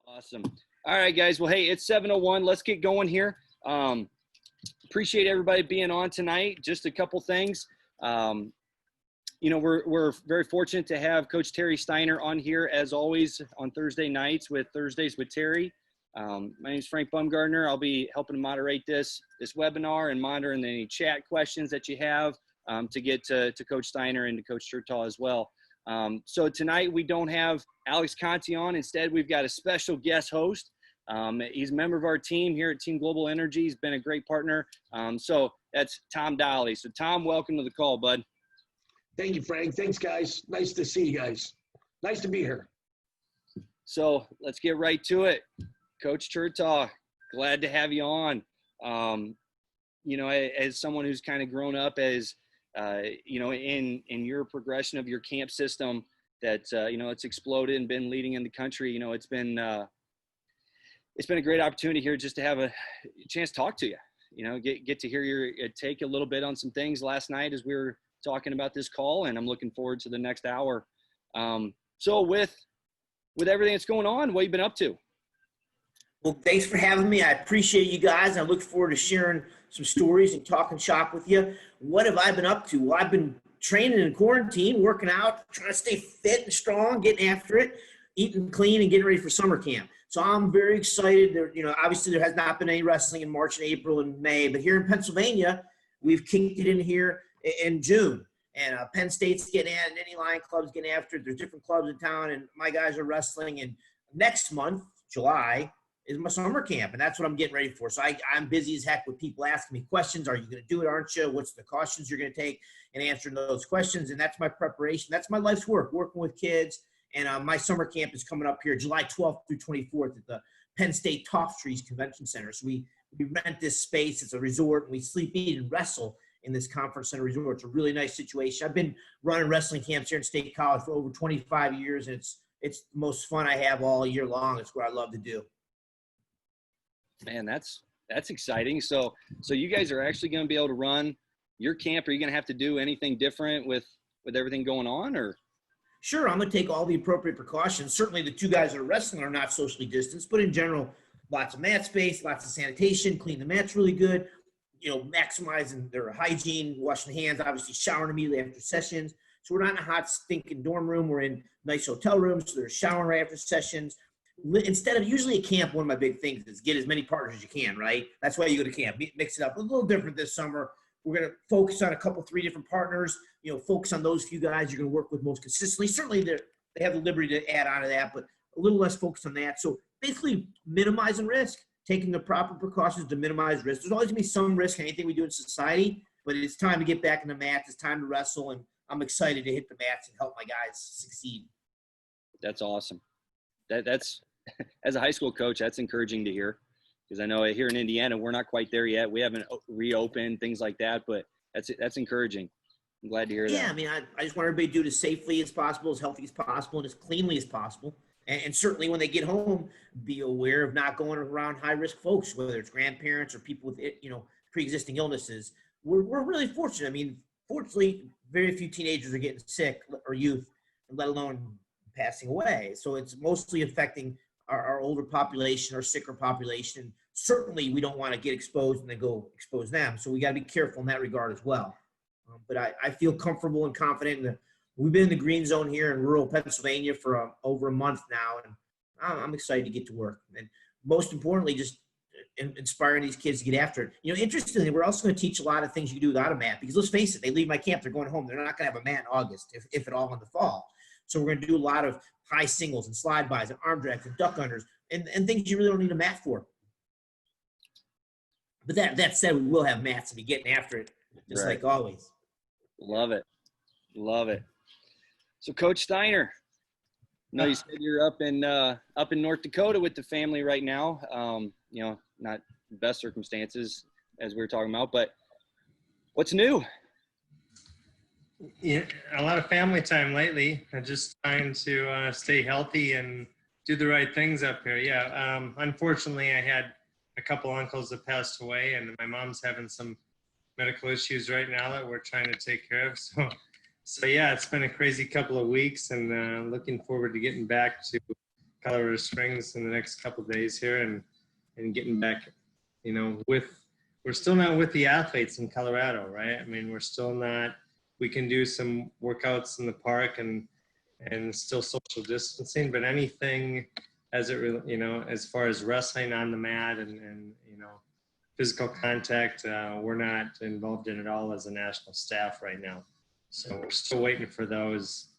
Awesome. All right, guys. Well, hey, it's 7:01. Let's get going here. Appreciate everybody being on tonight. Just a couple things. We're very fortunate to have Coach Terry Steiner on here, as always, on Thursday nights with Thursdays with Terry. My name is Frank Bumgardner. I'll be helping to moderate this webinar and monitoring any chat questions that you have to get to Coach Steiner and to Coach Chertow as well. So tonight we don't have Alex Conti on. Instead, we've got a special guest host. He's a member of our team here at Team Global Energy. He's been a great partner. So that's Tom Dolly. So Tom, welcome to the call, bud. Thank you, Frank. Thanks, guys. Nice to see you guys. Nice to be here. So let's get right to it. Coach Chertow, glad to have you on. As someone who's kind of grown up as in your progression of your camp system that, it's exploded and been leading in the country. It's been a great opportunity here just to have a chance to talk to you, get to hear your take a little bit on some things last night as we were talking about this call, and I'm looking forward to the next hour. So with everything that's going on, what have you been up to? Well, thanks for having me. I appreciate you guys. I look forward to sharing some stories and talking shop with you. What have I been up to? Well, I've been training in quarantine, working out, trying to stay fit and strong, getting after it, eating clean, and getting ready for summer camp. So I'm very excited. Obviously there has not been any wrestling in March and April and May, but here in Pennsylvania, we've kicked it in here in June. And Penn State's getting at it, any Lion Club's getting after it. There's different clubs in town, and my guys are wrestling. And next month, July, is my summer camp, and that's what I'm getting ready for. So I'm busy as heck with people asking me questions. Are you going to do it, aren't you? What's the cautions you're going to take? And answering those questions. And that's my preparation. That's my life's work, working with kids. And my summer camp is coming up here July 12th through 24th at the Penn State Toft Trees Convention Center. So we rent this space. It's a resort, and we sleep, eat, and wrestle in this conference center resort. It's a really nice situation. I've been running wrestling camps here in State College for over 25 years, and it's the most fun I have all year long. It's what I love to do. Man, that's exciting. So you guys are actually going to be able to run your camp. Are you going to have to do anything different with everything going on, or? Sure, I'm going to take all the appropriate precautions. Certainly the two guys that are wrestling are not socially distanced, but in general, lots of mat space, lots of sanitation, clean the mats really good, maximizing their hygiene, washing hands, obviously showering immediately after sessions. So we're not in a hot, stinking dorm room. We're in nice hotel rooms, so they're showering right after sessions. Instead of usually at camp, one of my big things is get as many partners as you can, right? That's why you go to camp, mix it up. A little different this summer. We're going to focus on 3 different partners, focus on those few guys you're going to work with most consistently. Certainly they have the liberty to add on to that, but a little less focused on that. So basically minimizing risk, taking the proper precautions to minimize risk. There's always going to be some risk in anything we do in society, but it's time to get back in the mats. It's time to wrestle, and I'm excited to hit the mats and help my guys succeed. That's awesome. That's as a high school coach, that's encouraging to hear, because I know here in Indiana, we're not quite there yet. We haven't reopened, things like that, but that's encouraging. I'm glad to hear that. Yeah, I mean, I just want everybody to do it as safely as possible, as healthy as possible, and as cleanly as possible. And certainly when they get home, be aware of not going around high-risk folks, whether it's grandparents or people with, pre-existing illnesses. We're really fortunate. I mean, fortunately, very few teenagers are getting sick, or youth, let alone passing away. So it's mostly affecting our older population, our sicker population. Certainly, we don't want to get exposed and then go expose them. So we got to be careful in that regard as well. But I feel comfortable and confident. We've been in the green zone here in rural Pennsylvania for over a month now, and I'm excited to get to work. And most importantly, just inspiring these kids to get after it. Interestingly, we're also going to teach a lot of things you can do without a mat, because let's face it, they leave my camp, they're going home. They're not going to have a mat in August, if at all, in the fall. So we're going to do a lot of high singles and slide bys and arm drags and duck unders and things you really don't need a mat for. But that said, we will have mats and be getting after it, just right, like always. Love it. So Coach Steiner, you said you're up in North Dakota with the family right now. Not the best circumstances as we were talking about, but what's new? Yeah, a lot of family time lately. I'm just trying to stay healthy and do the right things up here. Yeah. Unfortunately, I had a couple uncles that passed away, and my mom's having some medical issues right now that we're trying to take care of. So yeah, it's been a crazy couple of weeks, and looking forward to getting back to Colorado Springs in the next couple of days here and getting back, we're still not with the athletes in Colorado, right? I mean, we're still not, we can do some workouts in the park and still social distancing, but anything as as far as wrestling on the mat and physical contact, we're not involved in at all as a national staff right now. So we're still waiting for those,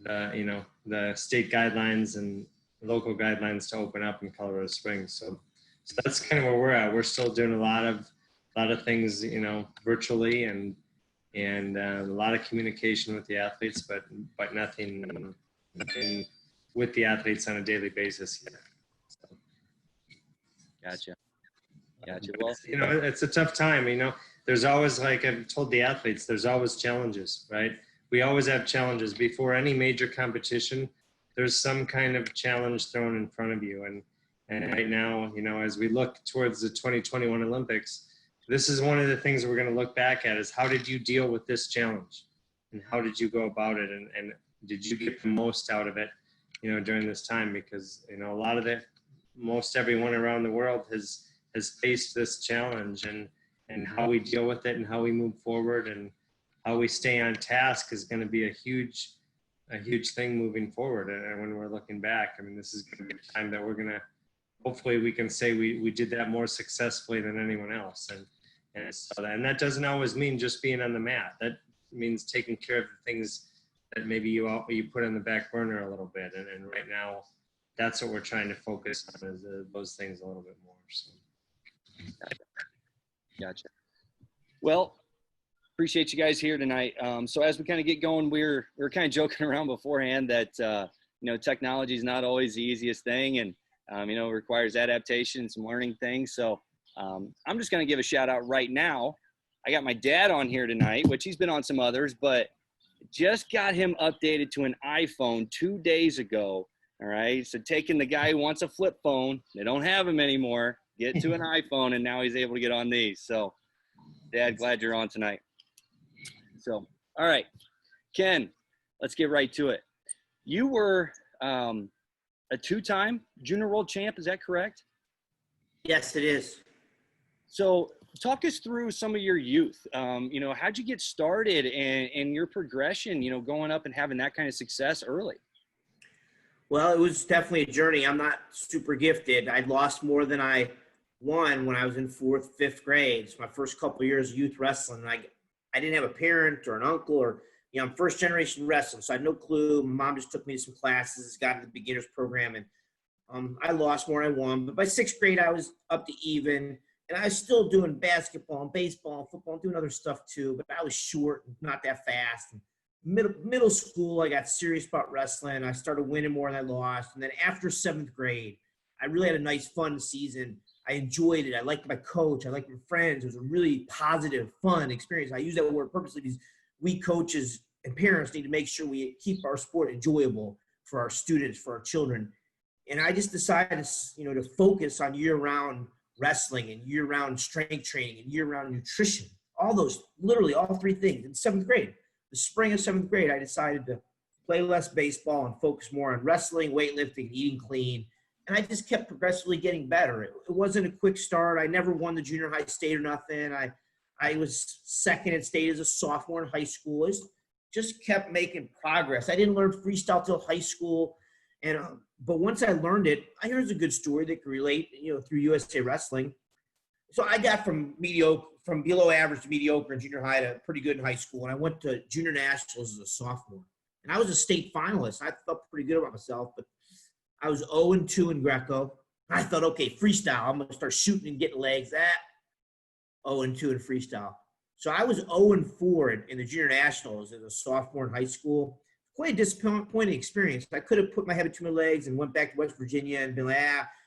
the state guidelines and local guidelines to open up in Colorado Springs. So that's kind of where we're at. We're still doing a lot of things, virtually and a lot of communication with the athletes, but nothing with the athletes on a daily basis yet. So. Gotcha. Well, it's a tough time. There's always, like I've told the athletes, there's always challenges, right? We always have challenges before any major competition. There's some kind of challenge thrown in front of you, and right now, as we look towards the 2021 Olympics, this is one of the things we're going to look back at is how did you deal with this challenge, and how did you go about it, and did you get the most out of it, during this time? Because a lot of most everyone around the world has faced this challenge, and how we deal with it and how we move forward and how we stay on task is going to be a huge thing moving forward. And when we're looking back, I mean, this is going to be a time that we're going to, hopefully we can say we did that more successfully than anyone else. And that doesn't always mean just being on the mat. That means taking care of the things that maybe you put on the back burner a little bit. And right now, that's what we're trying to focus on, is those things a little bit more. So. Gotcha. Well, appreciate you guys here tonight. So as we kind of get going, we were kind of joking around beforehand that technology is not always the easiest thing, and it requires adaptation, some learning things. So I'm just going to give a shout out right now. I got my dad on here tonight, which he's been on some others, but just got him updated to an iPhone 2 days ago. All right. So taking the guy who wants a flip phone, they don't have him anymore, get to an iPhone, and now he's able to get on these. So Dad, glad you're on tonight. So, all right, Ken, let's get right to it. You were a 2-time junior world champ. Is that correct? Yes, it is. So talk us through some of your youth. How'd you get started and your progression, going up and having that kind of success early? Well, it was definitely a journey. I'm not super gifted. I lost more than I won when I was in 4th, 5th grade. It's my first couple of years of youth wrestling. I didn't have a parent or an uncle or, I'm first generation wrestling, so I had no clue. My mom just took me to some classes, got into the beginners program, and I lost more than I won. But by 6th grade, I was up to even, and I was still doing basketball and baseball and football and doing other stuff too, but I was short and not that fast. And middle school, I got serious about wrestling. I started winning more than I lost. And then after 7th grade, I really had a nice, fun season. I enjoyed it. I liked my coach. I liked my friends. It was a really positive, fun experience. I use that word purposely because we coaches and parents need to make sure we keep our sport enjoyable for our students, for our children. And I just decided, to focus on year-round wrestling and year-round strength training and year-round nutrition. Literally all 3 things in 7th grade. The spring of 7th grade, I decided to play less baseball and focus more on wrestling, weightlifting, eating clean. And I just kept progressively getting better. It wasn't a quick start. I never won the junior high state or nothing. I was second at state as a sophomore in high school. I just kept making progress. I didn't learn freestyle till high school. But once I learned it, here's a good story that can relate, through USA Wrestling. So I got from below average to mediocre in junior high to pretty good in high school. And I went to junior nationals as a sophomore. And I was a state finalist. I felt pretty good about myself, but I was 0-2 in Greco. I thought, okay, freestyle. I'm going to start shooting and getting legs. 0-2 in freestyle. So I was 0-4 in the junior nationals as a sophomore in high school. Quite a disappointing experience. I could have put my head between my legs and went back to West Virginia and been like,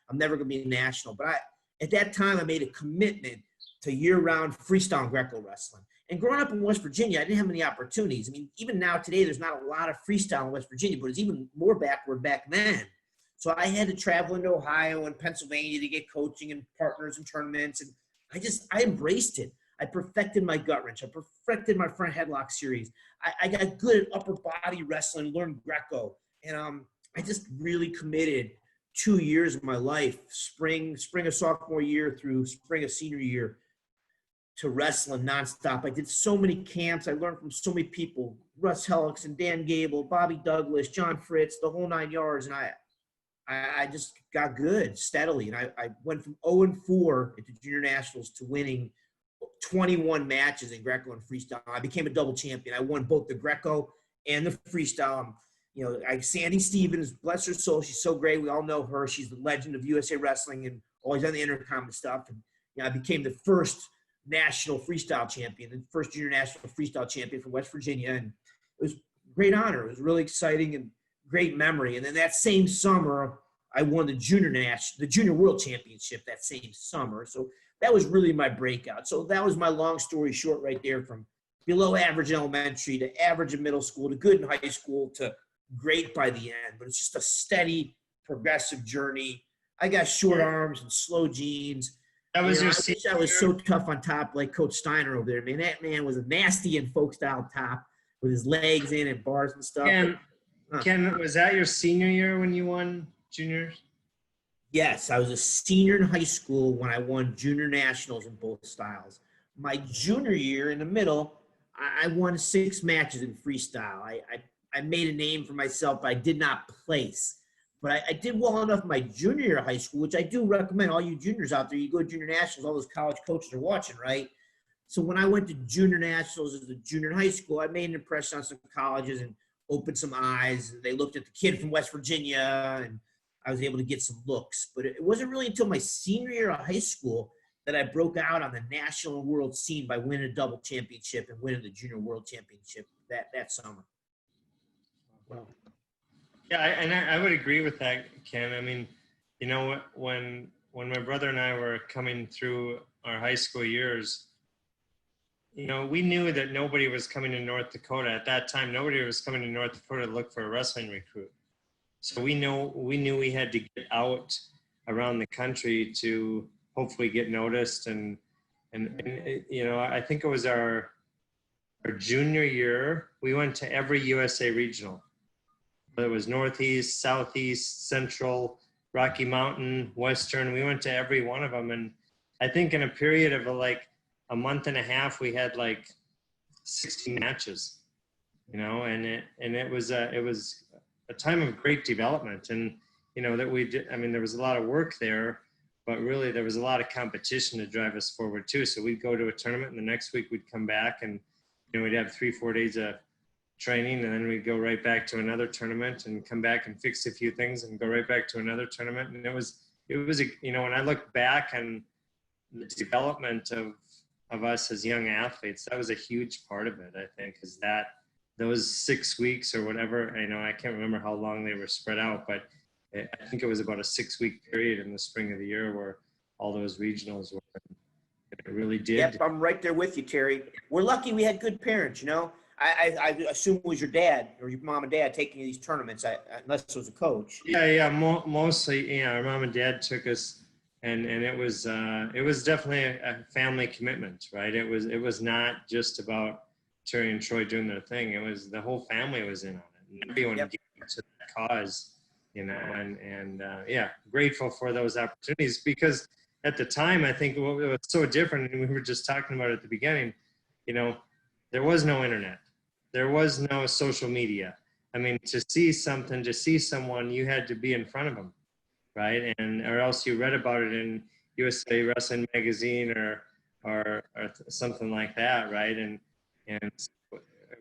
I'm never going to be national. But at that time, I made a commitment to year-round freestyle and Greco wrestling. And growing up in West Virginia, I didn't have many opportunities. I mean, even now today, there's not a lot of freestyle in West Virginia, but it's even more backward back then. So I had to travel into Ohio and Pennsylvania to get coaching and partners and tournaments. And I embraced it. I perfected my gut wrench. I perfected my front headlock series. I got good at upper body wrestling, learned Greco. And I just really committed 2 years of my life, spring of sophomore year through spring of senior year, to wrestling nonstop. I did so many camps. I learned from so many people, Russ Hellickson and Dan Gable, Bobby Douglas, John Fritz, the whole 9 yards. And I just got good steadily. And I went from 0-4 at the junior nationals to winning 21 matches in Greco and freestyle. I became a double champion. I won both the Greco and the freestyle. Sandy Stevens, bless her soul, she's so great. We all know her. She's the legend of USA Wrestling and always on the intercom and stuff. And I became the first national freestyle champion, the first junior national freestyle champion from West Virginia. And it was a great honor. It was really exciting and great memory. And then that same summer, I won the junior world championship that same summer. So that was really my breakout. So that was my long story short right there, from below average in elementary to average in middle school to good in high school to great by the end. But it's just a steady, progressive journey. I got short arms and slow jeans. That was your I wish I was so tough on top like Coach Steiner over there. Man, that man was a nasty and folk style top with his legs in and bars and stuff. Ken, was that your senior year when you won juniors? Yes, I was a senior in high school when I won junior nationals in both styles. My junior year in the middle, I won 6 matches in freestyle. I made a name for myself, but I did not place. But I did well enough my junior year of high school, which I do recommend all you juniors out there. You go to junior nationals, all those college coaches are watching, right? So when I went to junior nationals as a junior in high school, I made an impression on some colleges and opened some eyes. They looked at the kid from West Virginia, and I was able to get some looks. But it wasn't really until my senior year of high school that I broke out on the national and world scene by winning a double championship and winning the junior world championship that summer. Wow. Yeah, I would agree with that, Ken. I mean, when my brother and I were coming through our high school years, we knew that nobody was coming to North Dakota. At that time, nobody was coming to North Dakota to look for a wrestling recruit. So we knew we had to get out around the country to hopefully get noticed. And I think it was our junior year, we went to every USA regional. It was Northeast, Southeast, Central, Rocky Mountain, Western. We went to every one of them. And I think in a period of like a month and a half, we had like 60 matches, and it was a time of great development. And, that we did, there was a lot of work there, but really there was a lot of competition to drive us forward too. So we'd go to a tournament and the next week we'd come back and, we'd have 3-4 days of training, and then we'd go right back to another tournament and come back and fix a few things and go right back to another tournament. And it was when I look back on the development of us as young athletes, that was a huge part of it, I think, is that those 6 weeks or whatever, I can't remember how long they were spread out, but I think it was about a 6-week period in the spring of the year where all those regionals were. It really did. Yep, I'm right there with you, Terry. We're lucky we had good parents, I assume it was your dad or your mom and dad taking you to these tournaments, unless it was a coach. Yeah, mostly, our mom and dad took us, and it was definitely a family commitment, right? It was not just about Terry and Troy doing their thing. It was the whole family was in on it, and everyone gave to that cause, and grateful for those opportunities, because at the time, I think what was so different, and we were just talking about it at the beginning, there was no internet. There was no social media. To see something, to see someone, you had to be in front of them, right? Or else you read about it in USA Wrestling Magazine or something like that, right? And it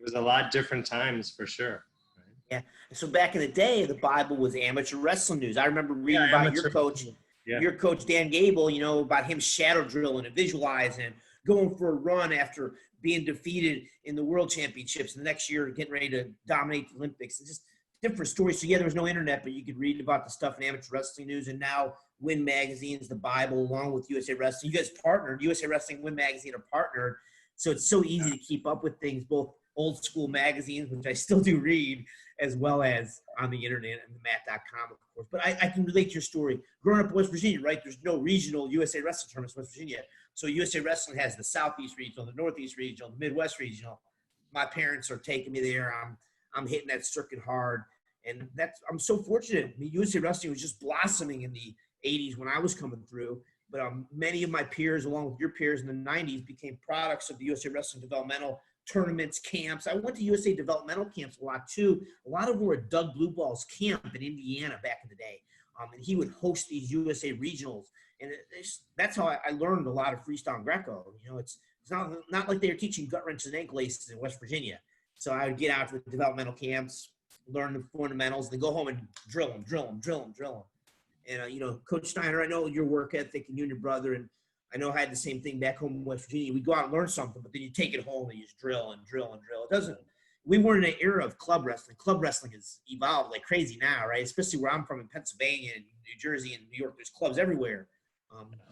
was a lot different times for sure. Right? Yeah. So back in the day, the Bible was amateur wrestling news. I remember reading about your coach. Yeah. Your coach, Dan Gable, about him shadow drilling and visualizing, going for a run after being defeated in the world championships. And the next year, getting ready to dominate the Olympics. It's just different stories. So, yeah, there was no internet, but you could read about the stuff in amateur wrestling news. And now Win Magazine's the Bible, along with USA Wrestling. You guys partnered. USA Wrestling and Win Magazine are partnered. So it's so easy to keep up with things, both old school magazines, which I still do read, as well as on the internet and the mat.com, of course. But I can relate to your story. Growing up in West Virginia, right, there's no regional USA Wrestling tournaments in West Virginia. So USA Wrestling has the Southeast Regional, the Northeast Regional, the Midwest Regional. My parents are taking me there. I'm hitting that circuit hard. And I'm so fortunate. I mean, USA Wrestling was just blossoming in the 80s when I was coming through. But many of my peers, along with your peers in the 90s, became products of the USA Wrestling developmental tournaments, camps. I went to USA developmental camps a lot too. A lot of them were at Doug Blueball's camp in Indiana back in the day. And he would host these USA regionals. And that's how I learned a lot of freestyle and Greco. You know, it's not like they were teaching gut wrenches and ankle laces in West Virginia. So I would get out to the developmental camps, learn the fundamentals, then go home and drill them. And, you know, Coach Steiner, I know your work ethic and you and your brother, and I know I had the same thing back home in West Virginia. We'd go out and learn something, but then you take it home and you just drill. It doesn't – we weren't in an era of club wrestling. Club wrestling has evolved like crazy now, right? Especially where I'm from in Pennsylvania and New Jersey and New York. There's clubs everywhere.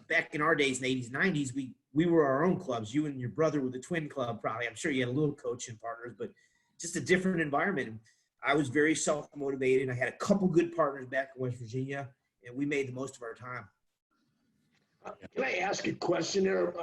Back in our days in the 80s, 90s, we were our own clubs. You and your brother were the twin club probably. I'm sure you had a little coaching partners, but just a different environment. I was very self-motivated. I had a couple good partners back in West Virginia, and we made the most of our time. Can I ask a question there?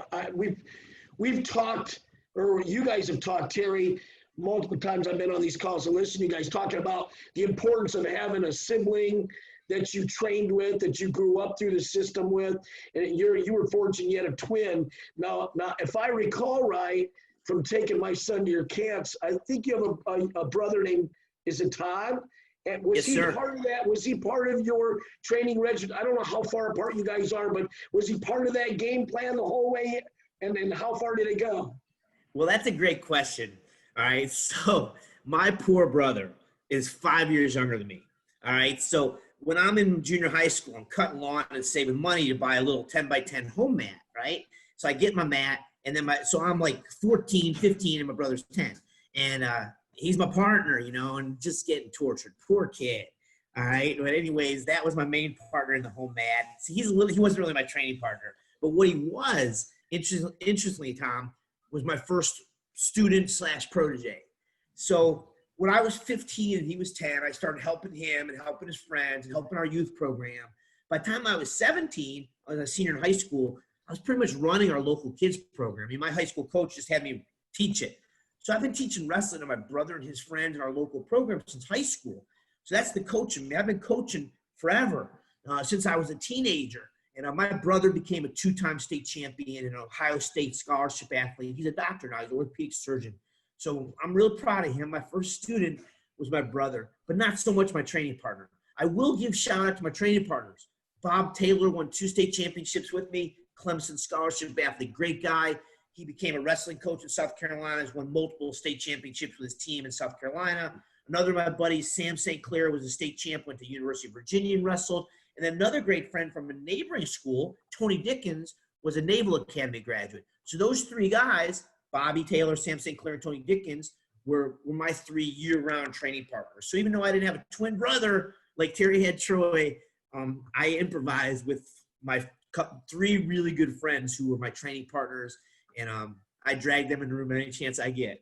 We've talked, or you guys have talked, Terry, multiple times I've been on these calls and listened to you guys talking about the importance of having a sibling that you trained with, that you grew up through the system with, and you were fortunate you had a twin. Now, if I recall right, from taking my son to your camps, I think you have a brother named, is it Todd? And was he part of that? Was he part of your training regimen? I don't know how far apart you guys are, but was he part of that game plan the whole way? And then how far did it go? Well, that's a great question. All right. So my poor brother is 5 years younger than me. All right. So when I'm in junior high school, I'm cutting lawn and saving money to buy a little 10x10 home mat. Right. So I get my mat, and then so I'm like 14, 15, and my brother's 10. And, he's my partner, you know, and just getting tortured. Poor kid. All right. But anyways, that was my main partner in the home mat. So he wasn't really my training partner. But what he was, interestingly, Tom, was my first student / protege. So when I was 15 and he was 10, I started helping him and helping his friends and helping our youth program. By the time I was 17, I was a senior in high school, I was pretty much running our local kids program. I mean, my high school coach just had me teach it. So I've been teaching wrestling to my brother and his friends in our local program since high school. So that's the coaching. I've been coaching forever, since I was a teenager. And my brother became a 2-time state champion and an Ohio State scholarship athlete. He's a doctor now. He's an orthopedic surgeon. So I'm real proud of him. My first student was my brother, but not so much my training partner. I will give shout out to my training partners. Bob Taylor won 2 state championships with me. Clemson scholarship athlete, great guy. He became a wrestling coach in South Carolina, has won multiple state championships with his team in South Carolina. Another of my buddies, Sam St. Clair, was a state champ, went to University of Virginia and wrestled. And then another great friend from a neighboring school, Tony Dickens, was a Naval Academy graduate. So those 3 guys, Bobby Taylor, Sam St. Clair, and Tony Dickens, were my 3 year-round training partners. So even though I didn't have a twin brother like Terry had Troy, I improvised with my 3 really good friends who were my training partners. And I drag them in the room any chance I get.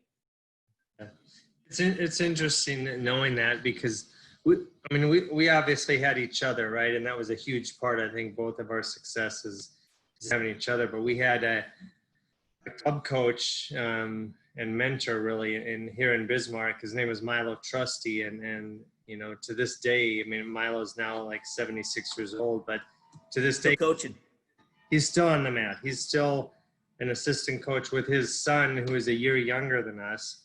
It's interesting knowing that, because we obviously had each other, right? And that was a huge part, I think, both of our successes is having each other. But we had a club coach and mentor really here in Bismarck. His name was Milo Trusty, and you know, to this day, I mean, Milo's now like 76 years old, but to this day, coaching, he's still on the mat. He's still an assistant coach with his son, who is a year younger than us,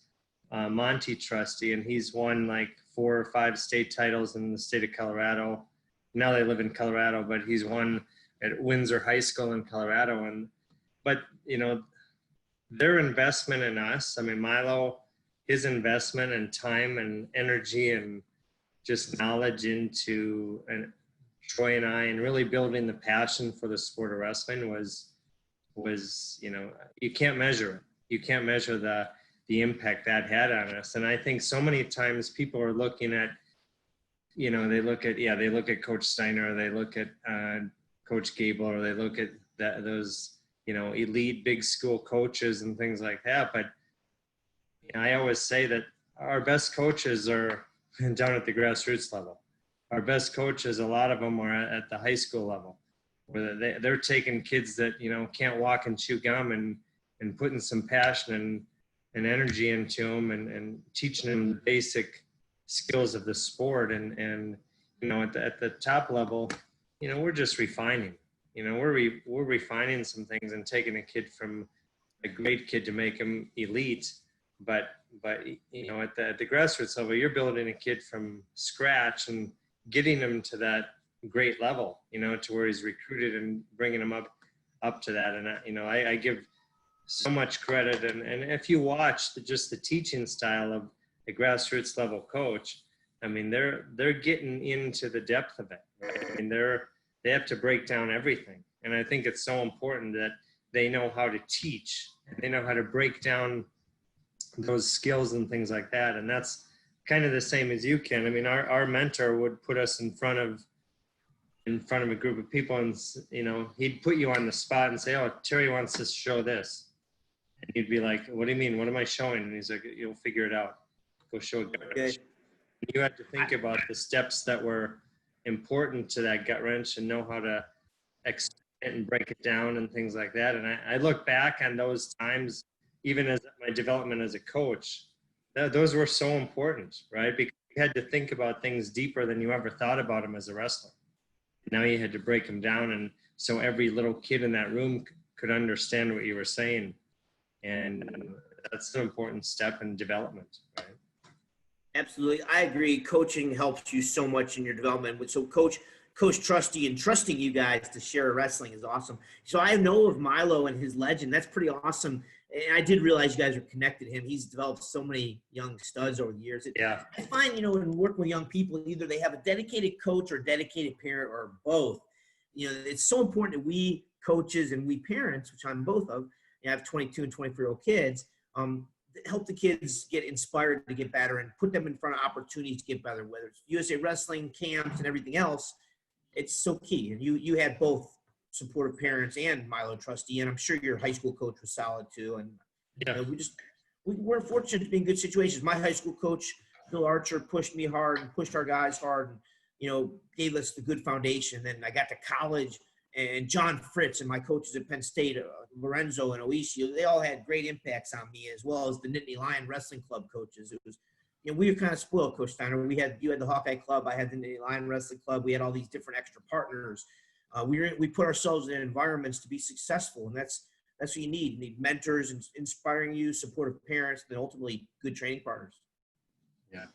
Monty Trusty, and he's won like 4 or 5 state titles in the state of Colorado. Now they live in Colorado, but he's won at Windsor High School in Colorado. But you know, their investment in us, I mean, Milo, his investment and time and energy and just knowledge into Troy and I, and really building the passion for the sport of wrestling was, you know, you can't measure it. You can't measure the impact that had on us. And I think so many times people are looking at, you know, they look at Coach Steiner, or they look at Coach Gable, or they look at those, you know, elite big school coaches and things like that. But you know, I always say that our best coaches are down at the grassroots level. Our best coaches, a lot of them are at the high school level, where they're taking kids that, you know, can't walk and chew gum and putting some passion and energy into them and teaching them the basic skills of the sport. And at the top level, we're just refining. We're refining some things and taking a kid from a great kid to make him elite. But at the grassroots level, you're building a kid from scratch and getting him to that great level, to where he's recruited and bringing him up to that. And I give so much credit. And if you watch just the teaching style of a grassroots level coach, I mean, they're getting into the depth of it. Right? I mean, they have to break down everything. And I think it's so important that they know how to teach and they know how to break down those skills and things like that. And that's kind of the same as you can. I mean, our mentor would put us in front of a group of people, and he'd put you on the spot and say, "Oh, Terry wants to show this," and you'd be like, "What do you mean? What am I showing?" And he's like, "You'll figure it out. Go show it." Okay. You had to think about the steps that were important to that gut wrench and know how to explain it and break it down and things like that. And I look back on those times, even as my development as a coach, those were so important, right? Because you had to think about things deeper than you ever thought about them as a wrestler. Now you had to break them down, and so every little kid in that room could understand what you were saying. And that's an important step in development, right? Absolutely. I agree. Coaching helps you so much in your development. So Coach Trusty and trusting you guys to share wrestling is awesome. So I know of Milo and his legend. That's pretty awesome. And I did realize you guys were connected to him. He's developed so many young studs over the years. Yeah. I find, in working with young people, either they have a dedicated coach or a dedicated parent or both. It's so important that we coaches and we parents, which I'm both of, I have 22 and 24-year-old kids, help the kids get inspired to get better and put them in front of opportunities to get better, whether it's USA Wrestling camps and everything else. It's so key. And you had both supportive parents and Milo Trusty, and I'm sure your high school coach was solid too. And Yeah. we're fortunate to be in good situations. My high school coach, Bill Archer, pushed me hard and pushed our guys hard and, gave us the good foundation. Then I got to college, and John Fritz and my coaches at Penn State, Lorenzo and Oishio, they all had great impacts on me, as well as the Nittany Lion Wrestling Club coaches. It was, we were kind of spoiled, Coach Steiner. You had the Hawkeye Club, I had the Nittany Lion Wrestling Club. We had all these different extra partners. We put ourselves in environments to be successful, and that's what you need. You need mentors and inspiring you, supportive parents, and ultimately good training partners. Yeah.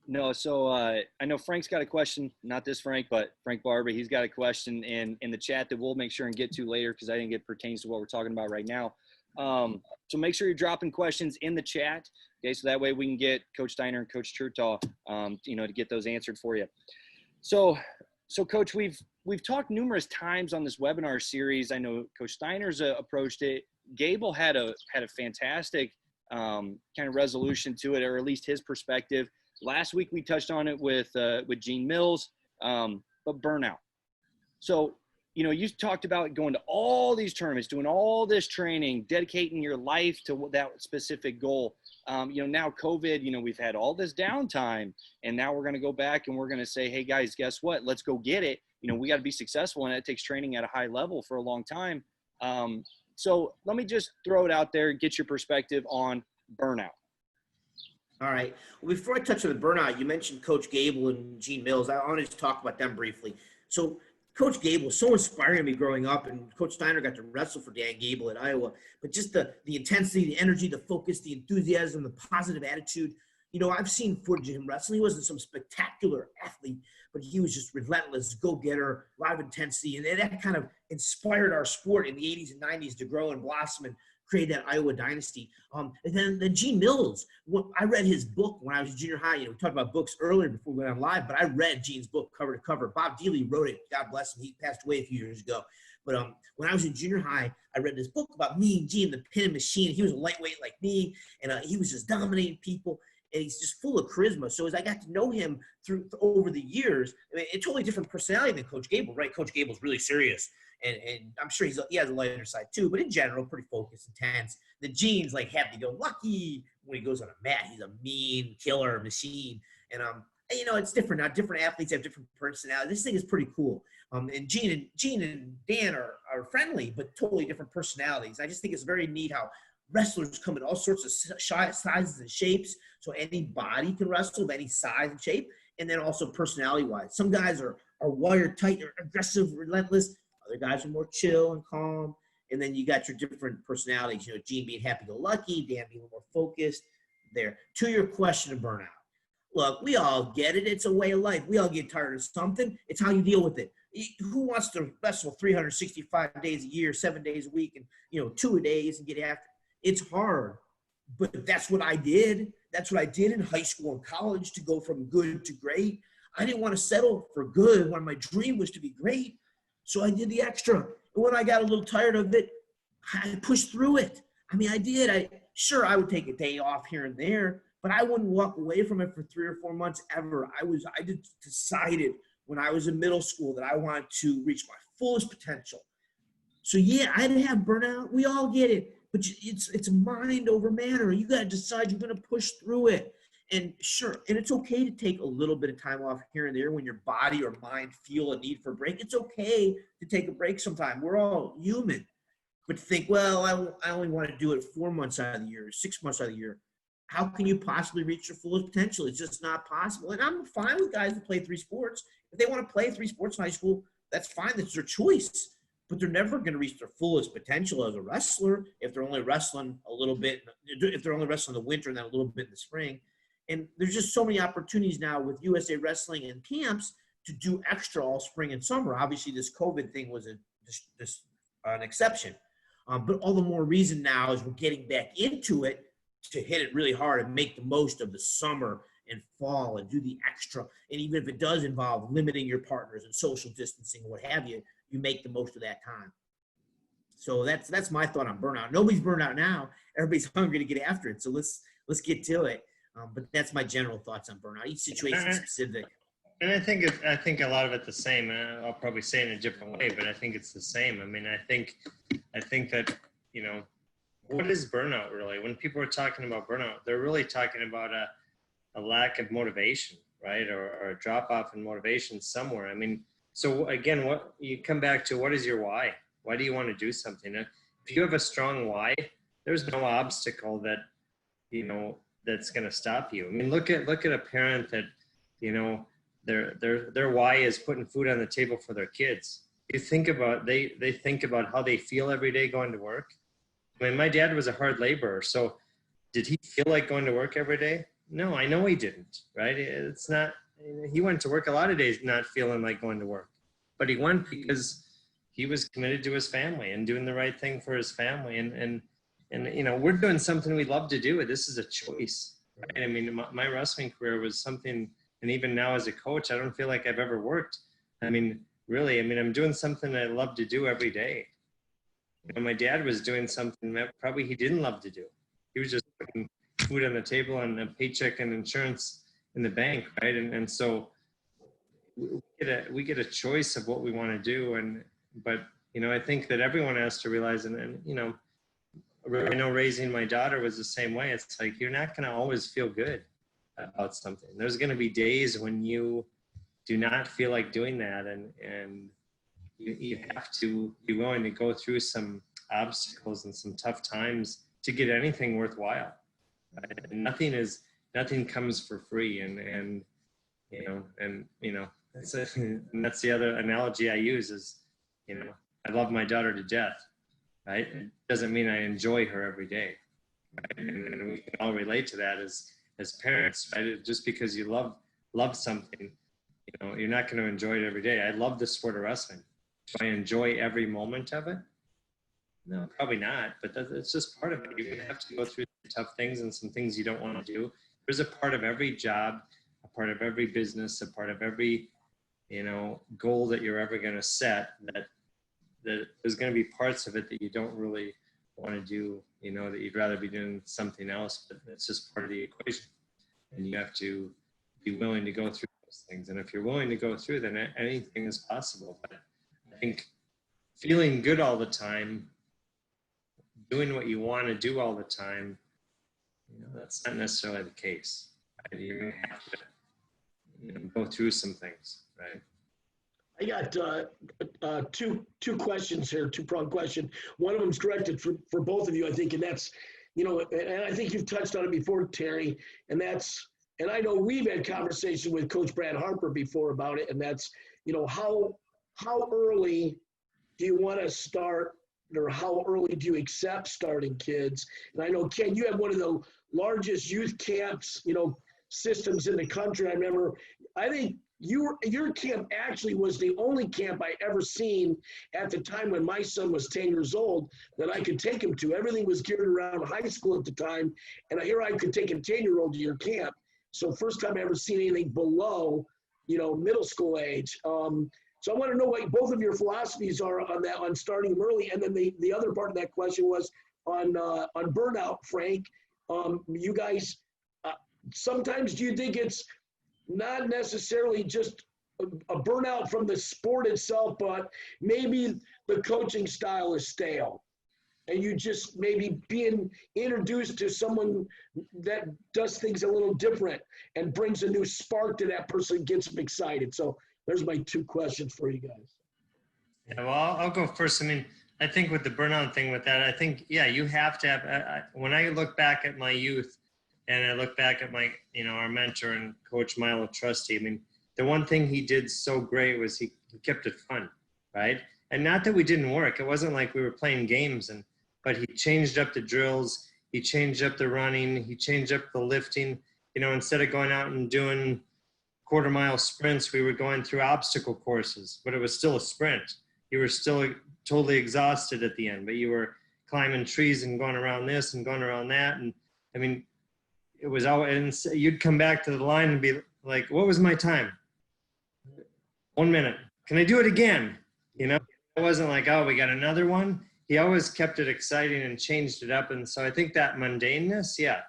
No, so I know Frank's got a question, not this Frank, but Frank Barber. He's got a question in the chat that we'll make sure and get to later because I think it pertains to what we're talking about right now. So make sure you're dropping questions in the chat, okay? So that way we can get Coach Steiner and Coach Chertow, to get those answered for you. So Coach, we've talked numerous times on this webinar series. I know Coach Steiner's approached it. Gable had a fantastic kind of resolution to it, or at least his perspective. Last week we touched on it with Gene Mills, but burnout. So, you talked about going to all these tournaments, doing all this training, dedicating your life to that specific goal. Now COVID, we've had all this downtime, and now we're going to go back and we're going to say, hey guys, guess what? Let's go get it. We got to be successful, and it takes training at a high level for a long time. So let me just throw it out there and get your perspective on burnout. All right. Well, before I touch on the burnout, you mentioned Coach Gable and Gene Mills. I want to just talk about them briefly. So Coach Gable was so inspiring to me growing up, and Coach Steiner got to wrestle for Dan Gable at Iowa. But just the intensity, the energy, the focus, the enthusiasm, the positive attitude. I've seen footage of him wrestling. He wasn't some spectacular athlete, but he was just relentless, go-getter, a lot of intensity. And that kind of inspired our sport in the 80s and 90s to grow and blossom and create that Iowa dynasty. And then Gene Mills, I read his book when I was in junior high. We talked about books earlier before we went on live, but I read Gene's book cover to cover. Bob Dealey wrote it. God bless him. He passed away a few years ago. But when I was in junior high, I read this book about me and Gene, the Pin Machine. He was a lightweight like me, and he was just dominating people. And he's just full of charisma. So as I got to know him over the years, a totally different personality than Coach Gable, right? Coach Gable's really serious. And I'm sure he has a lighter side too, but in general, pretty focused, intense. The Gene's like happy-go-lucky. When he goes on a mat, he's a mean killer machine. And it's different now. Different athletes have different personalities. This thing is pretty cool. And Gene and Dan are friendly, but totally different personalities. I just think it's very neat how wrestlers come in all sorts of sizes and shapes. So any body can wrestle of any size and shape. And then also personality-wise. Some guys are wired tight, they're aggressive, relentless. Other guys are more chill and calm. And then you got your different personalities. You know, Gene being happy-go-lucky, Dan being a little more focused there. To your question of burnout. Look, we all get it. It's a way of life. We all get tired of something. It's how you deal with it. Who wants to wrestle 365 days a year, 7 days a week, and, you know, 2 a days and get after it? It's hard. But that's what I did. That's what I did in high school and college, to go from good to great. I didn't want to settle for good when my dream was to be great. So I did the extra. And when I got a little tired of it, I pushed through it. I mean, I did. Sure, I would take a day off here and there, but I wouldn't walk away from it for 3 or 4 months ever. I decided when I was in middle school that I wanted to reach my fullest potential. So yeah, I didn't have burnout. We all get it. But it's mind over matter. You got to decide you're going to push through it. And sure, and it's okay to take a little bit of time off here and there when your body or mind feel a need for a break. It's okay to take a break sometime. We're all human. But think, well, I only want to do it 4 months out of the year, 6 months out of the year. How can you possibly reach your fullest potential? It's just not possible. And I'm fine with guys that play 3 sports. If they want to play 3 sports in high school, that's fine. That's their choice. But they're never going to reach their fullest potential as a wrestler if they're only wrestling a little bit, if they're only wrestling in the winter and then a little bit in the spring. And there's just so many opportunities now with USA Wrestling and camps to do extra all spring and summer. Obviously, this COVID thing was an exception. But all the more reason now as we're getting back into it to hit it really hard and make the most of the summer and fall and do the extra. And even if it does involve limiting your partners and social distancing, what have you, you make the most of that time. So that's my thought on burnout. Nobody's burned out now. Everybody's hungry to get after it. So let's get to it. But that's my general thoughts on burnout. Each situation is specific. And I think a lot of it the same. I'll probably say it in a different way, but I think it's the same. I mean, I think that, you know, what is burnout really? When people are talking about burnout, they're really talking about a lack of motivation, right? Or a drop off in motivation somewhere. I mean, so again, what you come back to, what is your why? Why do you want to do something? If you have a strong why, there's no obstacle that, you know, that's going to stop you. I mean, look at a parent that, you know, their why is putting food on the table for their kids. You think about, they think about how they feel every day going to work. I mean, my dad was a hard laborer. So did he feel like going to work every day? No, I know he didn't, right? It's not, he went to work a lot of days not feeling like going to work, but he went because he was committed to his family and doing the right thing for his family. And you know, we're doing something we love to do. This is a choice, right? I mean, my wrestling career was something, and even now as a coach, I don't feel like I've ever worked. I mean, really, I mean, I'm doing something I love to do every day. You know, my dad was doing something that probably he didn't love to do. He was just putting food on the table and a paycheck and insurance in the bank, right? And so we get a choice of what we want to do. But you know, I think that everyone has to realize, and you know, I know raising my daughter was the same way. It's like, you're not going to always feel good about something. There's going to be days when you do not feel like doing that. And you have to be willing to go through some obstacles and some tough times to get anything worthwhile. Right? And nothing comes for free. And that's the other analogy I use is, you know, I love my daughter to death. Right? It doesn't mean I enjoy her every day. Right? And we can all relate to that as parents, right? Just because you love something, you know, you're not going to enjoy it every day. I love the sport of wrestling. Do I enjoy every moment of it? No, probably not, but it's just part of it. You have to go through tough things and some things you don't want to do. There's a part of every job, a part of every business, a part of every, you know, goal that you're ever going to set that there's going to be parts of it that you don't really want to do, you know, that you'd rather be doing something else, but it's just part of the equation. And you have to be willing to go through those things. And if you're willing to go through, then anything is possible. But I think feeling good all the time, doing what you want to do all the time, you know, that's not necessarily the case. Right? You're going to have to, you know, go through some things, right? I got two questions here, two-pronged question. One of them's directed for both of you, I think, and that's you know, and I think you've touched on it before, Terry, and I know we've had conversation with Coach Brad Harper before about it, and that's, you know, how early do you want to start, or how early do you accept starting kids? And I know, Ken, you have one of the largest youth camps, you know, systems in the country. I remember, I think your camp actually was the only camp I ever seen at the time when my son was 10 years old that I could take him to. Everything was geared around high school at the time, and here I could take a 10-year-old to your camp. So first time I ever seen anything below, you know, middle school age. So I want to know what both of your philosophies are on that, on starting them early. And then the other part of that question was on burnout, Frank. You guys, sometimes do you think it's not necessarily just a burnout from the sport itself, but maybe the coaching style is stale? And you just maybe being introduced to someone that does things a little different and brings a new spark to that person, gets them excited. So there's my two questions for you guys. Yeah, well, I'll go first. I mean, I think with the burnout thing with that, I think, yeah, you have to have, when I look back at my youth and I look back at my, you know, our mentor and Coach Milo Trusty, I mean, the one thing he did so great was he kept it fun, right? And not that we didn't work. It wasn't like we were playing games, but he changed up the drills. He changed up the running. He changed up the lifting. You know, instead of going out and doing quarter-mile sprints, we were going through obstacle courses, but it was still a sprint. You were still totally exhausted at the end, but you were climbing trees and going around this and going around that. And I mean, it was always, and you'd come back to the line and be like, what was my time? 1 minute. Can I do it again? You know, it wasn't like, oh, we got another one. He always kept it exciting and changed it up. And so I think that mundaneness, yeah,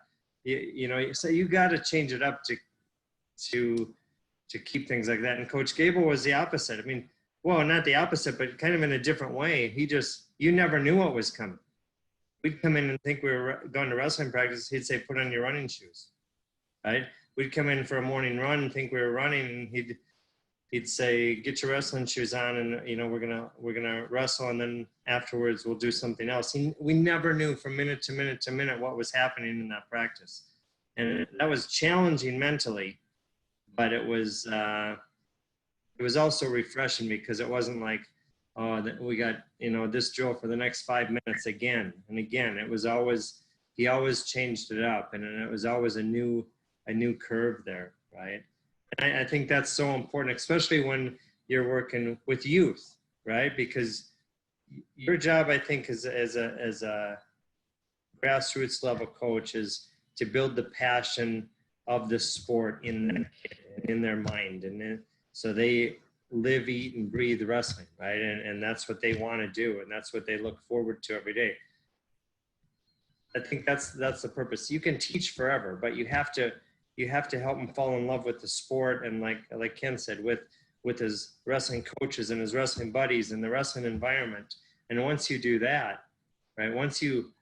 you know, so you got to change it up to keep things like that. And Coach Gable was the opposite. I mean, well, not the opposite, but kind of in a different way. You never knew what was coming. We'd come in and think we were going to wrestling practice. He'd say, put on your running shoes, right? We'd come in for a morning run and think we were running, and he'd say, get your wrestling shoes on, and, you know, we're gonna wrestle, and then afterwards we'll do something else. We never knew from minute to minute to minute what was happening in that practice. And that was challenging mentally, but it was also refreshing, because it wasn't like, oh, that we got, you know, this drill for the next 5 minutes again and again. It was always, he always changed it up, and it was always a new curve there, right? And I think that's so important, especially when you're working with youth, right? Because your job, I think, as a grassroots level coach, is to build the passion of the sport in their mind, and then, so they live, eat, and breathe wrestling, right? And that's what they want to do, and that's what they look forward to every day. I think that's the purpose. You can teach forever, but you have to help them fall in love with the sport, and like Ken said, with his wrestling coaches and his wrestling buddies and the wrestling environment. And once you do that, right? Once you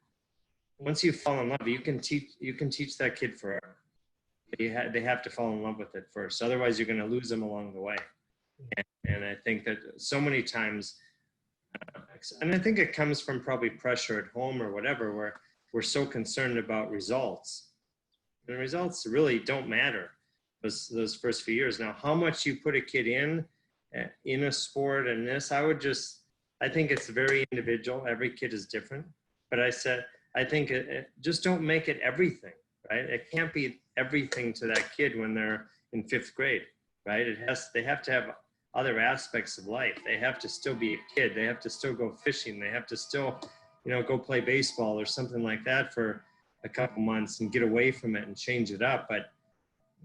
fall in love, you can teach that kid forever. They have to fall in love with it first. Otherwise, you're going to lose them along the way. And I think that so many times, and I think it comes from probably pressure at home or whatever, where we're so concerned about results. And results really don't matter those first few years. Now, how much you put a kid in a sport and this, I think it's very individual. Every kid is different. But I think just don't make it everything, right? It can't be everything to that kid when they're in 5th grade, right? They have to have other aspects of life. They have to still be a kid. They have to still go fishing. They have to still, you know, go play baseball or something like that for a couple months and get away from it and change it up. But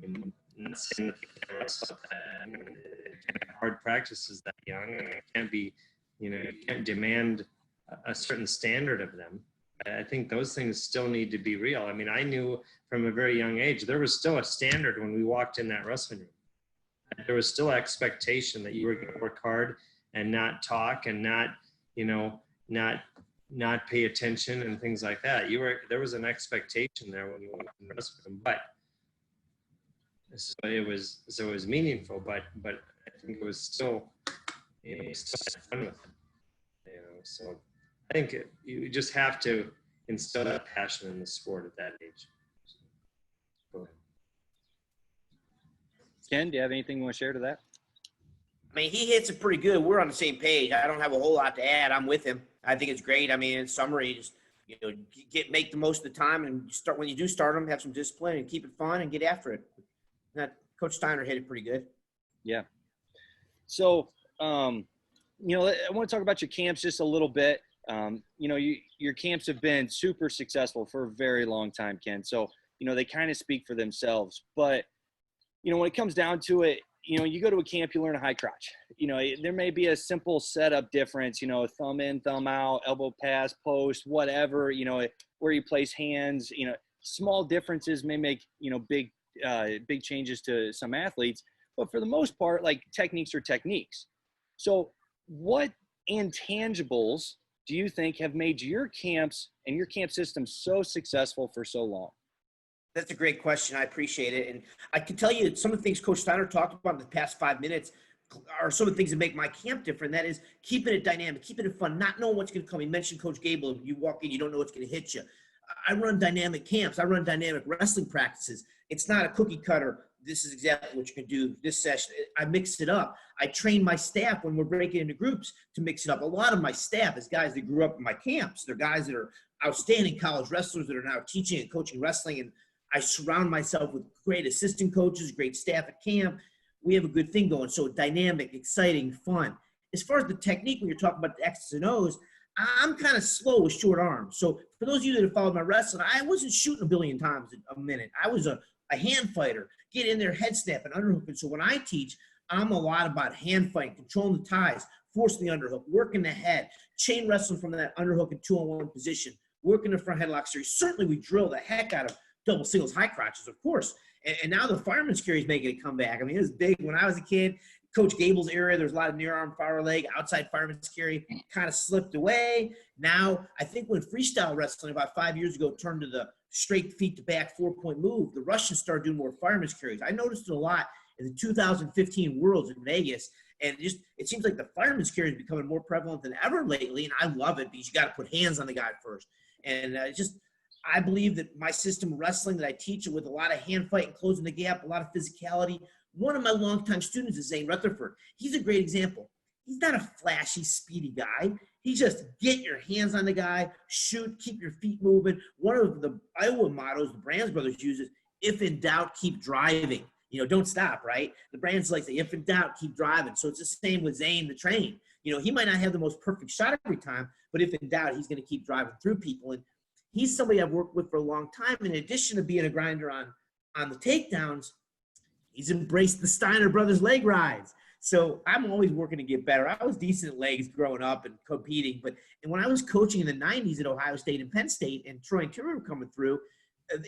I'm not saying that they can't wrestle that, you know, hard practices that young, and it can't be, you know, you can't demand a certain standard of them. I think those things still need to be real. I mean, I knew from a very young age, there was still a standard when we walked in that wrestling room. There was still expectation that you were going to work hard and not talk and not, you know, not pay attention and things like that. There was an expectation there when you walked in the wrestling room, but so it was meaningful, but I think it was still, you know, still fun with it, you know. So I think you just have to instill that passion in the sport at that age. Go ahead. Ken, do you have anything you want to share to that? I mean, he hits it pretty good. We're on the same page. I don't have a whole lot to add. I'm with him. I think it's great. I mean, in summary, just make the most of the time and start when you do start them, have some discipline and keep it fun and get after it. That Coach Steiner hit it pretty good. Yeah. So, I want to talk about your camps just a little bit. Your camps have been super successful for a very long time, Ken. So, they kind of speak for themselves. But, when it comes down to it, you go to a camp, you learn a high crotch. There may be a simple setup difference, thumb in, thumb out, elbow pass, post, whatever, where you place hands, small differences may make, big changes to some athletes. But for the most part, like, techniques are techniques. So what intangibles do you think have made your camps and your camp system so successful for so long? That's a great question. I appreciate it. And I can tell you some of the things Coach Steiner talked about in the past 5 minutes are some of the things that make my camp different. That is keeping it dynamic, keeping it fun, not knowing what's going to come. You mentioned Coach Gable. You walk in, you don't know what's going to hit you. I run dynamic camps. I run dynamic wrestling practices. It's not a cookie cutter. This is exactly what you can do this session. I mix it up. I train my staff when we're breaking into groups to mix it up. A lot of my staff is guys that grew up in my camps. They're guys that are outstanding college wrestlers that are now teaching and coaching wrestling. And I surround myself with great assistant coaches, great staff at camp. We have a good thing going. So dynamic, exciting, fun. As far as the technique, when you're talking about the X's and O's, I'm kind of slow with short arms. So for those of you that have followed my wrestling, I wasn't shooting a billion times a minute. I was a hand fighter, get in there, head snap, and underhook. So when I teach, I'm a lot about hand fighting, controlling the ties, forcing the underhook, working the head, chain wrestling from that underhook in 2-on-1 position, working the front headlock series. Certainly we drill the heck out of double singles high crotches, of course. And now the fireman's carry is making a comeback. I mean, it was big when I was a kid. Coach Gable's era, there's a lot of near arm, far leg, outside fireman's carry kind of slipped away. Now, I think when freestyle wrestling about 5 years ago turned to the straight feet to back 4-point move, the Russians started doing more fireman's carries. I noticed it a lot in the 2015 Worlds in Vegas. And it seems like the fireman's carry is becoming more prevalent than ever lately. And I love it because you got to put hands on the guy first. And I believe that my system of wrestling that I teach with a lot of hand fight and closing the gap, a lot of physicality. One of my longtime students is Zane Rutherford. He's a great example. He's not a flashy, speedy guy. He just get your hands on the guy, shoot, keep your feet moving. One of the Iowa mottos the Brands brothers use is, if in doubt, keep driving. Don't stop, right? The Brands like say, if in doubt, keep driving. So it's the same with Zane, the train. He might not have the most perfect shot every time, but if in doubt, he's going to keep driving through people. And he's somebody I've worked with for a long time. In addition to being a grinder on the takedowns, he's embraced the Steiner brothers leg rides. So I'm always working to get better. I was decent at legs growing up and competing, and when I was coaching in the 90s at Ohio State and Penn State, and Troy and Terry were coming through,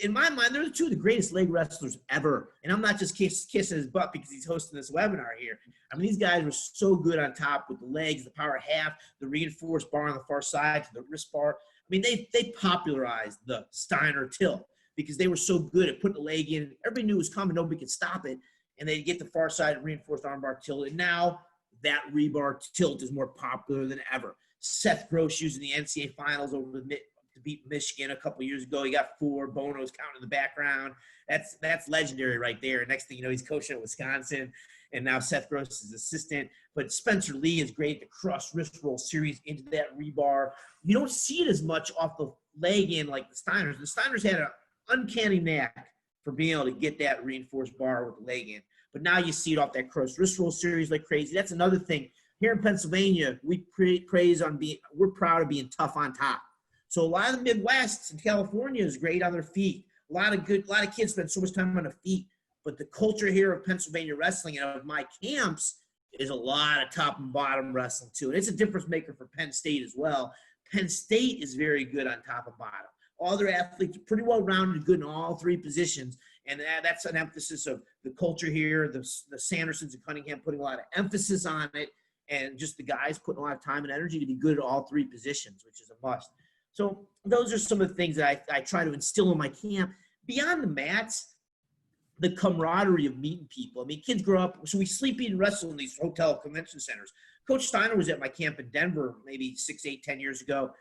in my mind, they're two of the greatest leg wrestlers ever. And I'm not just kissing his butt because he's hosting this webinar here. I mean, these guys were so good on top with the legs, the power half, the reinforced bar on the far side to the wrist bar. I mean, they popularized the Steiner tilt because they were so good at putting the leg in. Everybody knew it was coming. Nobody could stop it. And they'd get the far side reinforced armbar tilt. And now that rebar tilt is more popular than ever. Seth Gross using the NCAA finals to beat Michigan a couple years ago. He got 4. Bono's counting in the background. That's legendary right there. Next thing you know, he's coaching at Wisconsin. And now Seth Gross is assistant. But Spencer Lee is great at the cross wrist roll series into that rebar. You don't see it as much off the leg in like the Steiners. The Steiners had an uncanny knack for being able to get that reinforced bar with the leg in. But now you see it off that cross wrist roll series like crazy. That's another thing. Here in Pennsylvania, we're proud of being tough on top. So a lot of the Midwest and California is great on their feet. A lot of kids spend so much time on their feet. But the culture here of Pennsylvania wrestling and of my camps is a lot of top and bottom wrestling too. And it's a difference maker for Penn State as well. Penn State is very good on top and bottom. All their athletes are pretty well rounded, good in all 3 positions. And that's an emphasis of the culture here, the Sandersons and Cunningham putting a lot of emphasis on it, and just the guys putting a lot of time and energy to be good at all 3 positions, which is a must. So those are some of the things that I try to instill in my camp. Beyond the mats, the camaraderie of meeting people. I mean, kids grow up, so we sleep, eat, and wrestle in these hotel convention centers. Coach Steiner was at my camp in Denver maybe 6, 8, 10 years ago.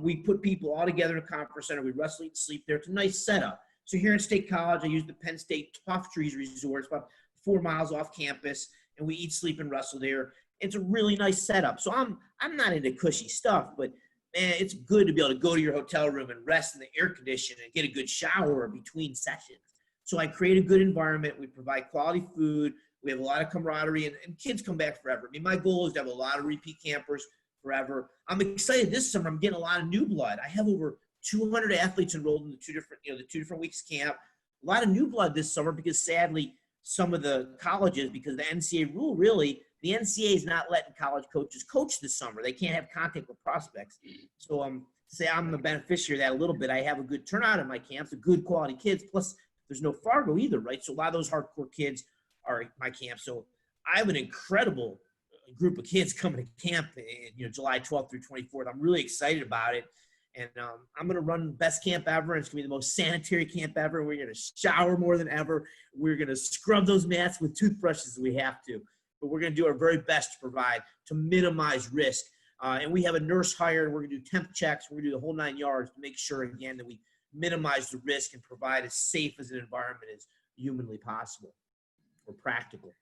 We put people all together in a conference center. We wrestle, eat, sleep there. It's a nice setup. So here in State College, I use the Penn State Tough Trees Resort. It's about 4 miles off campus, and we eat, sleep, and wrestle there. It's a really nice setup. So I'm not into cushy stuff, but man, it's good to be able to go to your hotel room and rest in the air conditioning and get a good shower between sessions. So I create a good environment. We provide quality food. We have a lot of camaraderie, and kids come back forever. I mean, my goal is to have a lot of repeat campers forever. I'm excited this summer. I'm getting a lot of new blood. I have over 200 athletes enrolled in the two different weeks camp. A lot of new blood this summer because sadly, some of the colleges, because the NCAA rule really, the NCAA is not letting college coaches coach this summer. They can't have contact with prospects. So say I'm the beneficiary of that a little bit. I have a good turnout at my camps, a good quality kids. Plus, there's no Fargo either, right? So a lot of those hardcore kids are at my camp. So I have an incredible group of kids coming to camp in July 12th through 24th. I'm really excited about it. And I'm going to run the best camp ever. It's going to be the most sanitary camp ever. We're going to shower more than ever. We're going to scrub those mats with toothbrushes if we have to. But we're going to do our very best to provide to minimize risk. And we have a nurse hired. We're going to do temp checks. We're going to do the whole 9 yards to make sure, again, that we minimize the risk and provide as safe as an environment as humanly possible or practical.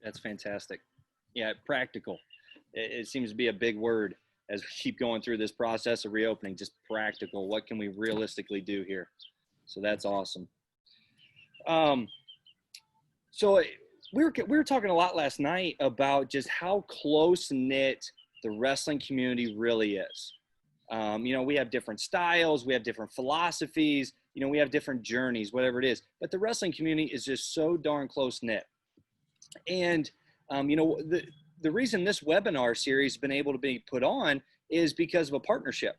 That's fantastic. Yeah, practical. It seems to be a big word as we keep going through this process of reopening, just practical. What can we realistically do here? So that's awesome. So we were talking a lot last night about just how close-knit the wrestling community really is. We have different styles, we have different philosophies, we have different journeys, whatever it is. But the wrestling community is just so darn close-knit. And, the reason this webinar series has been able to be put on is because of a partnership.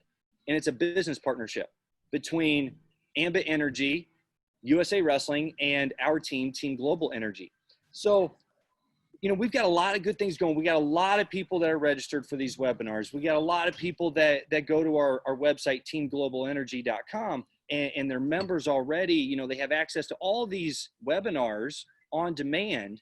And it's a business partnership between Ambit Energy, USA Wrestling, and our team, Team Global Energy. So, we've got a lot of good things going. We got a lot of people that are registered for these webinars. We got a lot of people that go to our website, teamglobalenergy.com, and they're members already. They have access to all these webinars on demand.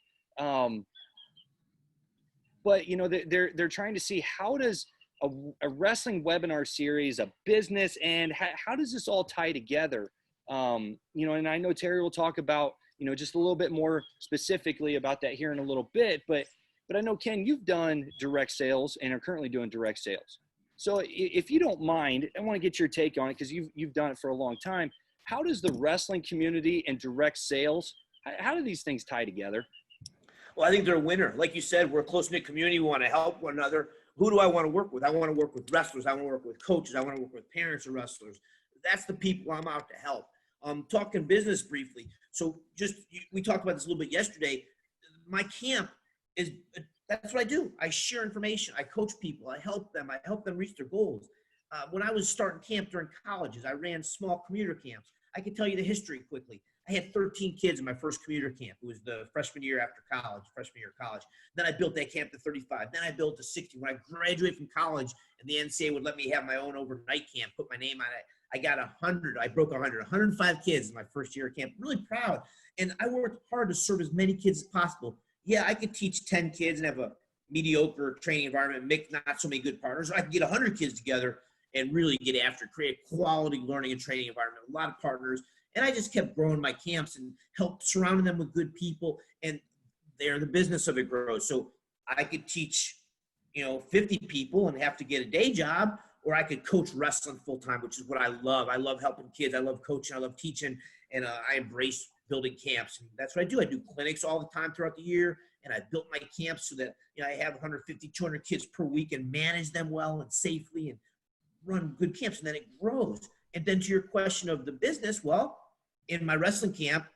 But, they're trying to see how does a wrestling webinar series, a business, and how does this all tie together? And I know Terry will talk about, just a little bit more specifically about that here in a little bit. But I know, Ken, you've done direct sales and are currently doing direct sales. So if you don't mind, I want to get your take on it because you've done it for a long time. How does the wrestling community and direct sales, how do these things tie together? Well, I think they're a winner. Like you said, we're a close-knit community. We want to help one another. Who do I want to work with? I want to work with wrestlers. I want to work with coaches. I want to work with parents of wrestlers. That's the people I'm out to help. Talking business briefly. So we talked about this a little bit yesterday. My camp that's what I do. I share information. I coach people. I help them reach their goals. When I was starting camp during colleges, I ran small commuter camps. I can tell you the history quickly. I had 13 kids in my first commuter camp. It was the freshman year of college. Then I built that camp to 35. Then I built to 60. When I graduated from college and the NCAA would let me have my own overnight camp, put my name on it, I got 100. I broke 105 kids in my first year of camp. Really proud. And I worked hard to serve as many kids as possible. Yeah, I could teach 10 kids and have a mediocre training environment, make not so many good partners. Or I could get 100 kids together and really get after, create a quality learning and training environment, a lot of partners. And I just kept growing my camps and helped surrounding them with good people. And the business of it grows. So I could teach, 50 people and have to get a day job, or I could coach wrestling full time, which is what I love. I love helping kids. I love coaching. I love teaching. And I embrace building camps. And that's what I do. I do clinics all the time throughout the year. And I built my camps so that, I have 150, 200 kids per week and manage them well and safely and run good camps. And then it grows. And then to your question of the business, well, in my wrestling camp,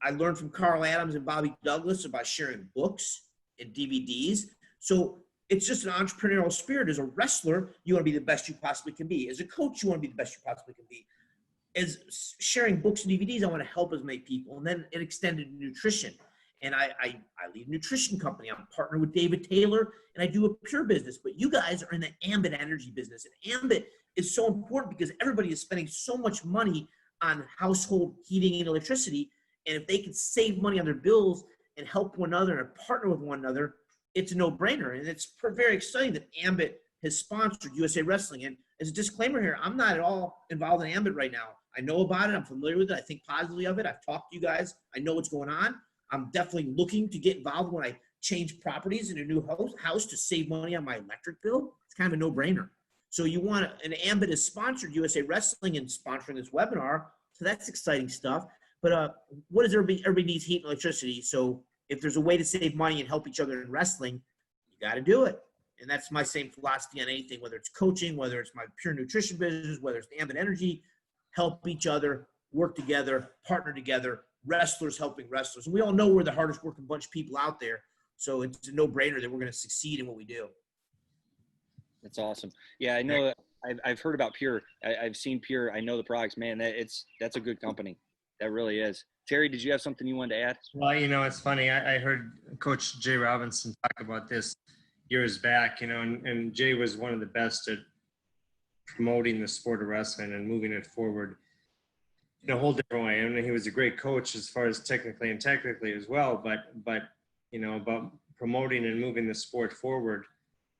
I learned from Carl Adams and Bobby Douglas about sharing books and DVDs. So it's just an entrepreneurial spirit. As a wrestler, you want to be the best you possibly can be. As a coach, you want to be the best you possibly can be. As sharing books and DVDs, I want to help as many people. And then it extended to nutrition. And I lead a nutrition company. I'm partnered with David Taylor, and I do a pure business. But you guys are in the Ambit energy business. And Ambit is so important because everybody is spending so much money on household heating and electricity. And if they can save money on their bills and help one another and partner with one another, it's a no-brainer. And it's very exciting that Ambit has sponsored USA Wrestling. And as a disclaimer here, I'm not at all involved in Ambit right now. I know about it. I'm familiar with it. I think positively of it. I've talked to you guys. I know what's going on. I'm definitely looking to get involved when I change properties in a new house to save money on my electric bill. It's kind of a no-brainer. So you want an Ambit has sponsored USA Wrestling and sponsoring this webinar. So that's exciting stuff. But what does everybody needs heat and electricity. So if there's a way to save money and help each other in wrestling, you got to do it. And that's my same philosophy on anything, whether it's coaching, whether it's my pure nutrition business, whether it's the Ambit Energy, help each other, work together, partner together, wrestlers helping wrestlers. And we all know we're the hardest working bunch of people out there. So it's a no-brainer that we're going to succeed in what we do. That's awesome. Yeah, I know. I've heard about Pure. I've seen Pure. I know the products. Man, that's a good company. That really is. Terry, did you have something you wanted to add? Well, it's funny. I heard Coach Jay Robinson talk about this years back, and Jay was one of the best at promoting the sport of wrestling and moving it forward in a whole different way. I mean, he was a great coach as far as technically as well, but about promoting and moving the sport forward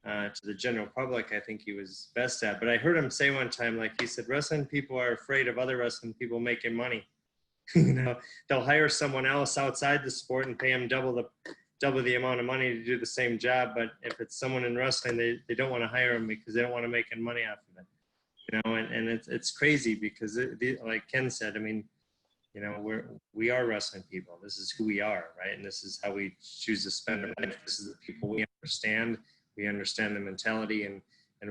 to the general public, I think he was best at. But I heard him say one time, like he said, wrestling people are afraid of other wrestling people making money. They'll hire someone else outside the sport and pay them double the amount of money to do the same job. But if it's someone in wrestling, they don't want to hire them because they don't want to make any money off of it. And it's crazy because like Ken said, I mean, we are wrestling people. This is who we are, right? And this is how we choose to spend our life. This is the people we understand. We understand the mentality, and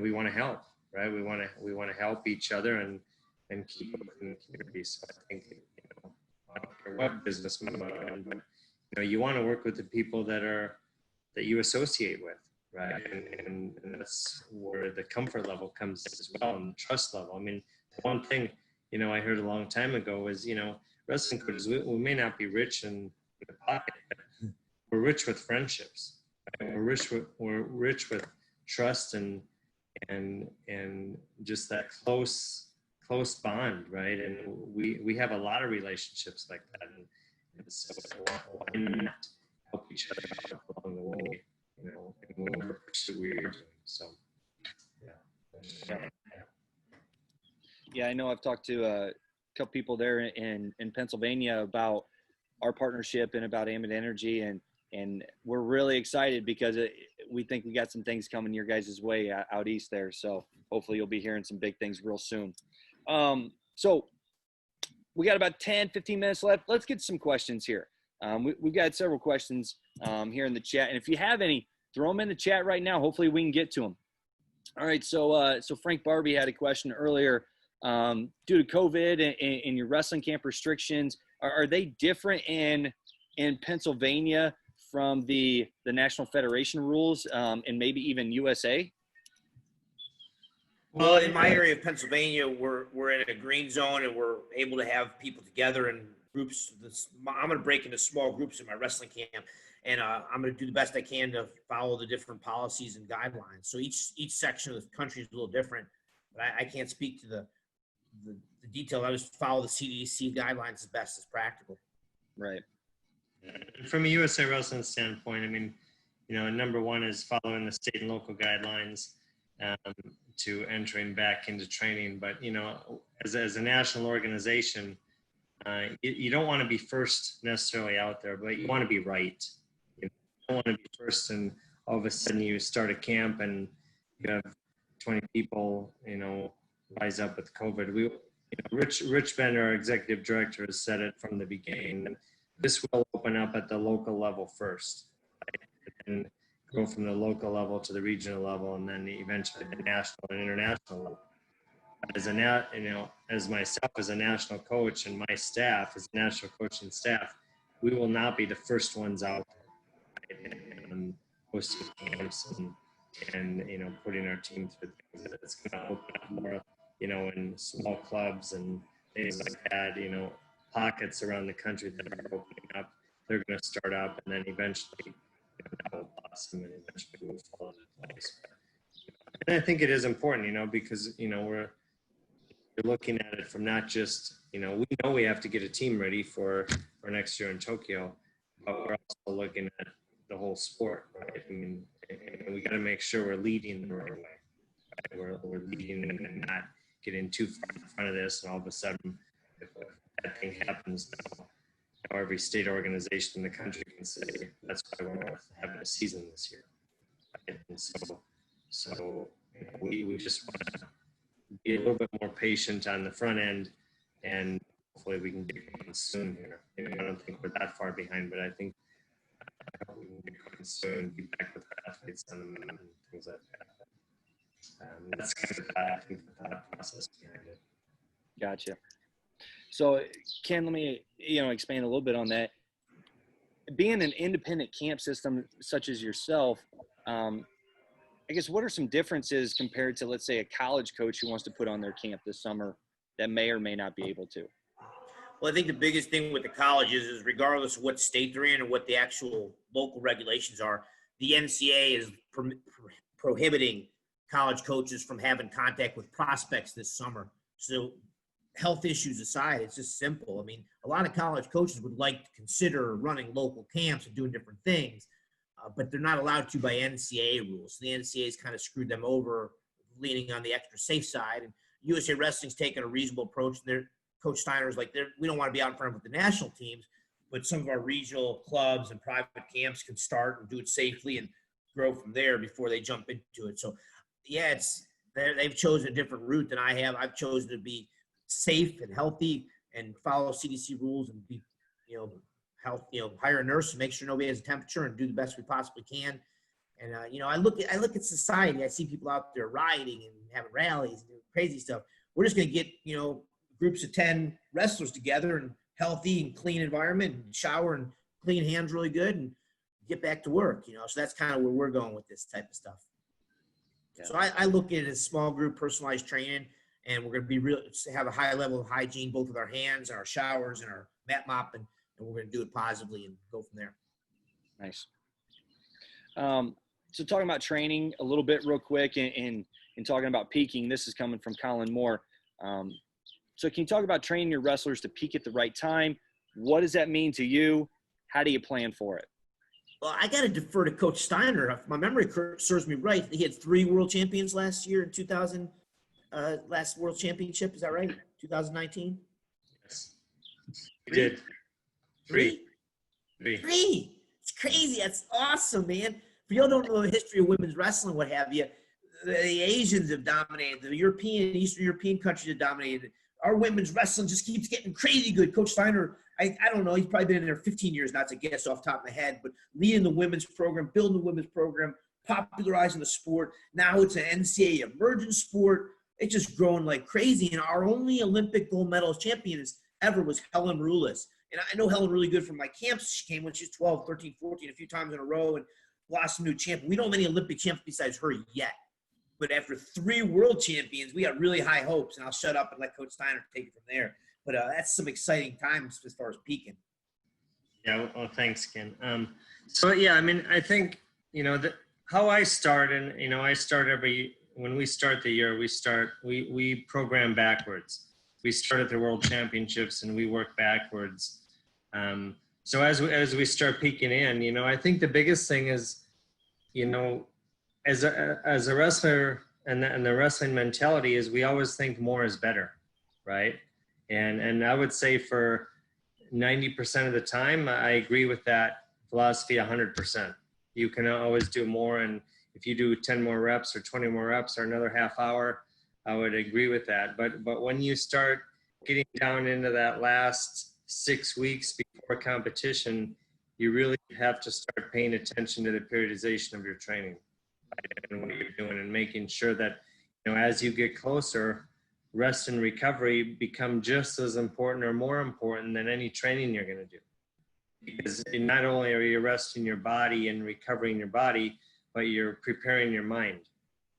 we want to help, right? We want to help each other and keep up in the community. So I think, I don't care what business you're in, but you want to work with the people that you associate with, right? And that's where the comfort level comes as well, and the trust level. I mean, one thing I heard a long time ago was wrestling coaches, we may not be rich in the pocket, but we're rich with friendships. Right? We're rich with trust and just that close bond, right? And we have a lot of relationships like that, and so why not help each other out along the way, in whatever pursuit we're doing. So Yeah, I know. I've talked to a couple people there in Pennsylvania about our partnership and about Ambit Energy, and we're really excited because we think we got some things coming your guys' way out east there. So hopefully you'll be hearing some big things real soon. So we got about 10, 15 minutes left. Let's get some questions here. We've got several questions here in the chat. And if you have any, throw them in the chat right now. Hopefully we can get to them. All right. So Frank Barbie had a question earlier. Due to COVID and your wrestling camp restrictions, are they different in Pennsylvania from the National Federation rules and maybe even USA? Well, in my area of Pennsylvania, we're in a green zone and we're able to have people together in groups. I'm going to break into small groups in my wrestling camp, and I'm going to do the best I can to follow the different policies and guidelines. So each section of the country is a little different, but I can't speak to the detail. I just follow the CDC guidelines as best as practical. Right. From a USA Wrestling standpoint, I mean, number one is following the state and local guidelines to entering back into training. But, as a national organization, you don't want to be first necessarily out there, but you want to be right. You don't want to be first and all of a sudden you start a camp and you have 20 people, rise up with COVID. Rich Bender, our executive director, has said it from the beginning. This will open up at the local level first, right? And go from the local level to the regional level, and then eventually the national and international level. As myself as a national coach and my staff as a national coaching staff, we will not be the first ones out there, right? And hosting camps and putting our team through things that's going to open up more, in small clubs and things like that, pockets around the country that are opening up. They're going to start up and then eventually that will blossom and eventually will fall into place. And I think it is important, because, you're looking at it from not just, we know we have to get a team ready for next year in Tokyo, but we're also looking at the whole sport, right? I mean, and we got to make sure we're leading the right way. Right? We're leading and not getting too far in front of this, and all of a sudden, if that thing happens, every state organization in the country can say that's why we're not having a season this year. Right? And so we just want to be a little bit more patient on the front end, and hopefully we can get going soon here. I don't think we're that far behind, but I think we can get going soon, be back with our athletes on the mountain and things like that. That's kind of I think the thought process behind it. Gotcha. So Ken, let me, expand a little bit on that. Being an independent camp system such as yourself, I guess what are some differences compared to, let's say, a college coach who wants to put on their camp this summer that may or may not be able to? Well, I think the biggest thing with the colleges is regardless of what state they're in or what the actual local regulations are, the NCAA is prohibiting college coaches from having contact with prospects this summer. So health issues aside, it's just simple. I mean, a lot of college coaches would like to consider running local camps and doing different things, but they're not allowed to by NCAA rules. The NCAA's kind of screwed them over, leaning on the extra safe side. And USA Wrestling's taken a reasonable approach. Coach Steiner's like, we don't want to be out in front with the national teams, but some of our regional clubs and private camps can start and do it safely and grow from there before they jump into it. So, yeah, they've chosen a different route than I have. I've chosen to be safe and healthy and follow CDC rules and be, hire a nurse and make sure nobody has a temperature and do the best we possibly can. And, I look at society. I see people out there rioting and having rallies and doing crazy stuff. We're just going to get, groups of 10 wrestlers together and healthy and clean environment and shower and clean hands really good and get back to work, So that's kind of where we're going with this type of stuff. Yeah. So I look at it as small group personalized training, and we're going to have a high level of hygiene, both with our hands, our showers, and our mat mop, and we're going to do it positively and go from there. Nice. So talking about training a little bit real quick and talking about peaking, this is coming from Colin Moore. So can you talk about training your wrestlers to peak at the right time? What does that mean to you? How do you plan for it? Well, I got to defer to Coach Steiner. If my memory serves me right, he had 3 world champions last year in 2000, last world championship. Is that right? 2019? Yes. He did. 3. It's crazy. That's awesome, man. For y'all don't know the history of women's wrestling, what have you, the Asians have dominated. The European, Eastern European countries have dominated. Our women's wrestling just keeps getting crazy good. Coach Steiner, I don't know, he's probably been in there 15 years, not to guess off the top of my head, but leading the women's program, building the women's program, popularizing the sport. Now it's an NCAA emerging sport. It's just growing like crazy. And our only Olympic gold medalist champion ever was Helen Rulis. And I know Helen really good from my camps. She came when she was 12, 13, 14, a few times in a row and blossomed new champion. We don't have any Olympic champions besides her yet. But after 3 world champions, we got really high hopes. And I'll shut up and let Coach Steiner take it from there. But that's some exciting times as far as peaking. Yeah, well, thanks, Ken. So, yeah, I mean, I think, how I start, and, I start when we start the year, we program backwards. We start at the World Championships and we work backwards. So as we start peaking in, I think the biggest thing is, as a wrestler and the wrestling mentality is we always think more is better, right? And I would say for 90% of the time, I agree with that philosophy 100%. You can always do more, and if you do 10 more reps or 20 more reps or another half hour, I would agree with that. But when you start getting down into that last 6 weeks before competition, you really have to start paying attention to the periodization of your training, right? And what you're doing, and making sure that, as you get closer, rest and recovery become just as important or more important than any training you're going to do. Because not only are you resting your body and recovering your body, but you're preparing your mind,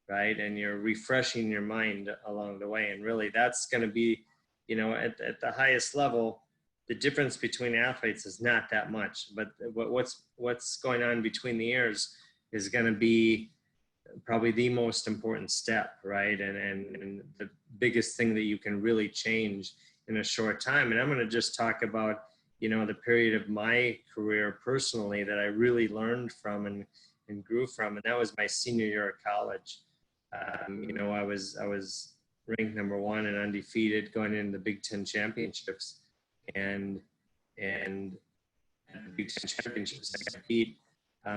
right? And you're refreshing your mind along the way. And really that's going to be, at the highest level, the difference between athletes is not that much, but what's going on between the ears is going to be probably the most important step, right? And the biggest thing that you can really change in a short time. And I'm going to just talk about, the period of my career personally that I really learned from and grew from. And that was my senior year of college. I was ranked number 1 and undefeated going into the Big Ten championships. And at the Big Ten championships, I got beat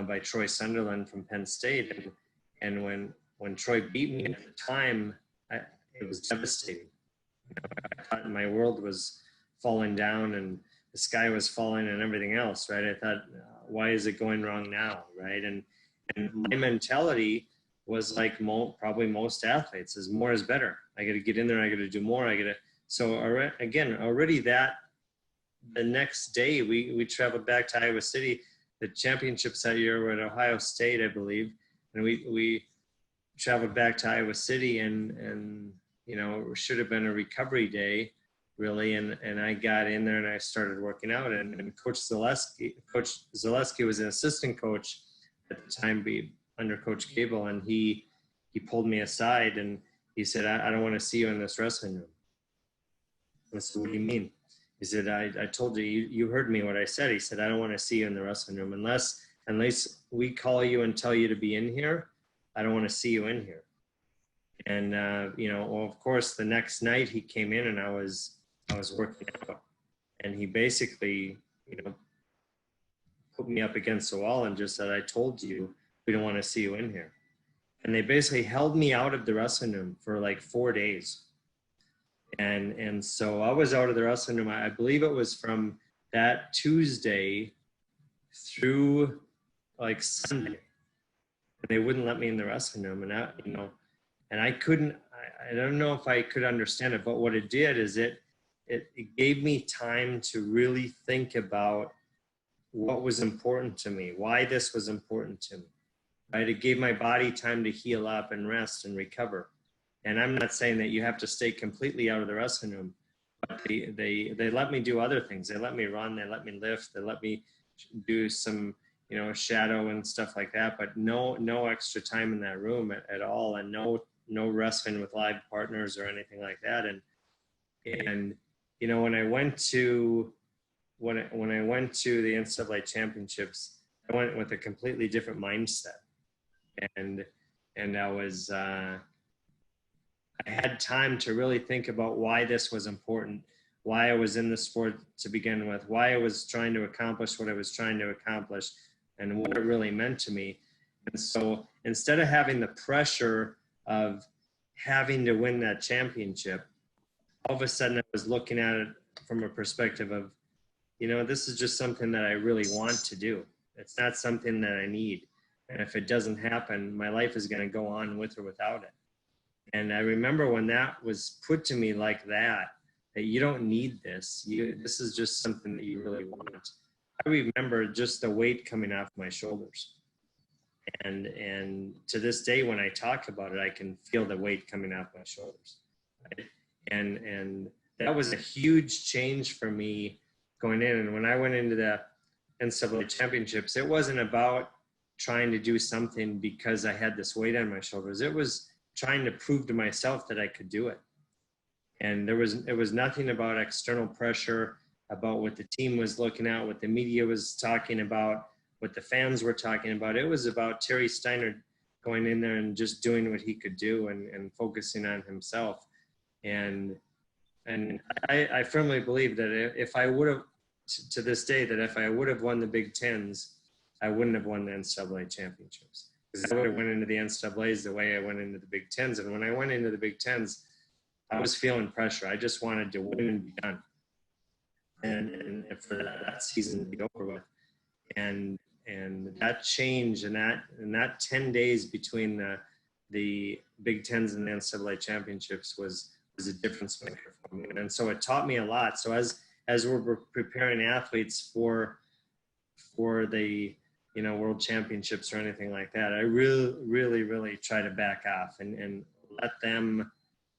by Troy Sunderland from Penn State. And when Troy beat me at the time, it was devastating. I thought my world was falling down and the sky was falling and everything else, right? I thought, why is it going wrong now, right? And my mentality was like probably most athletes, is more is better. I got to get in there. I got to do more. So already the next day we traveled back to Iowa City. The championships that year were at Ohio State, I believe. And we traveled back to Iowa City and it should have been a recovery day, really. And I got in there and I started working out. And Coach Zaleski was an assistant coach at the time, under Coach Gable, and he pulled me aside and he said, I don't want to see you in this wrestling room. I said, what do you mean? He said, I told you, you heard me what I said. He said, I don't want to see you in the wrestling room unless we call you and tell you to be in here. I don't want to see you in here. And, of course, the next night he came in and I was working out, and he basically, put me up against the wall and just said, I told you, we don't want to see you in here. And they basically held me out of the wrestling room for like 4 days. And so I was out of the wrestling room. I believe it was from that Tuesday through like Sunday. And they wouldn't let me in the wrestling room. And I couldn't, I don't know if I could understand it, but what it did is it gave me time to really think about what was important to me, why this was important to me, right? It gave my body time to heal up and rest and recover. And I'm not saying that you have to stay completely out of the wrestling room, but they let me do other things. They let me run, they let me lift, they let me do some, shadow and stuff like that, but no extra time in that room at all. And no wrestling with live partners or anything like that. And when I went to the NCAA championships, I went with a completely different mindset. And I had time to really think about why this was important, why I was in the sport to begin with, why I was trying to accomplish what I was trying to accomplish, and what it really meant to me. And so instead of having the pressure of having to win that championship, all of a sudden I was looking at it from a perspective of, this is just something that I really want to do. It's not something that I need. And if it doesn't happen, my life is going to go on with or without it. And I remember when that was put to me like that you don't need this. This is just something that you really want. I remember just the weight coming off my shoulders. And to this day, when I talk about it, I can feel the weight coming off my shoulders. Right? And that was a huge change for me going in. And when I went into the NCAA championships, it wasn't about trying to do something because I had this weight on my shoulders. It was trying to prove to myself that I could do it. And it was nothing about external pressure, about what the team was looking at, what the media was talking about, what the fans were talking about. It was about Terry Steiner going in there and just doing what he could do and focusing on himself. And I firmly believe that if I would have, to this day, that if I would have won the Big Tens, I wouldn't have won the NCAA championships. Because I would have went into the NCAAs the way I went into the Big Tens. And when I went into the Big Tens, I was feeling pressure. I just wanted to win and be done. And for that season to be over with. And that change and that 10 days between the Big Tens and the NCAA championships was a difference maker for me. And so it taught me a lot. So as we're preparing athletes for the world championships or anything like that, I really, really, really try to back off and let them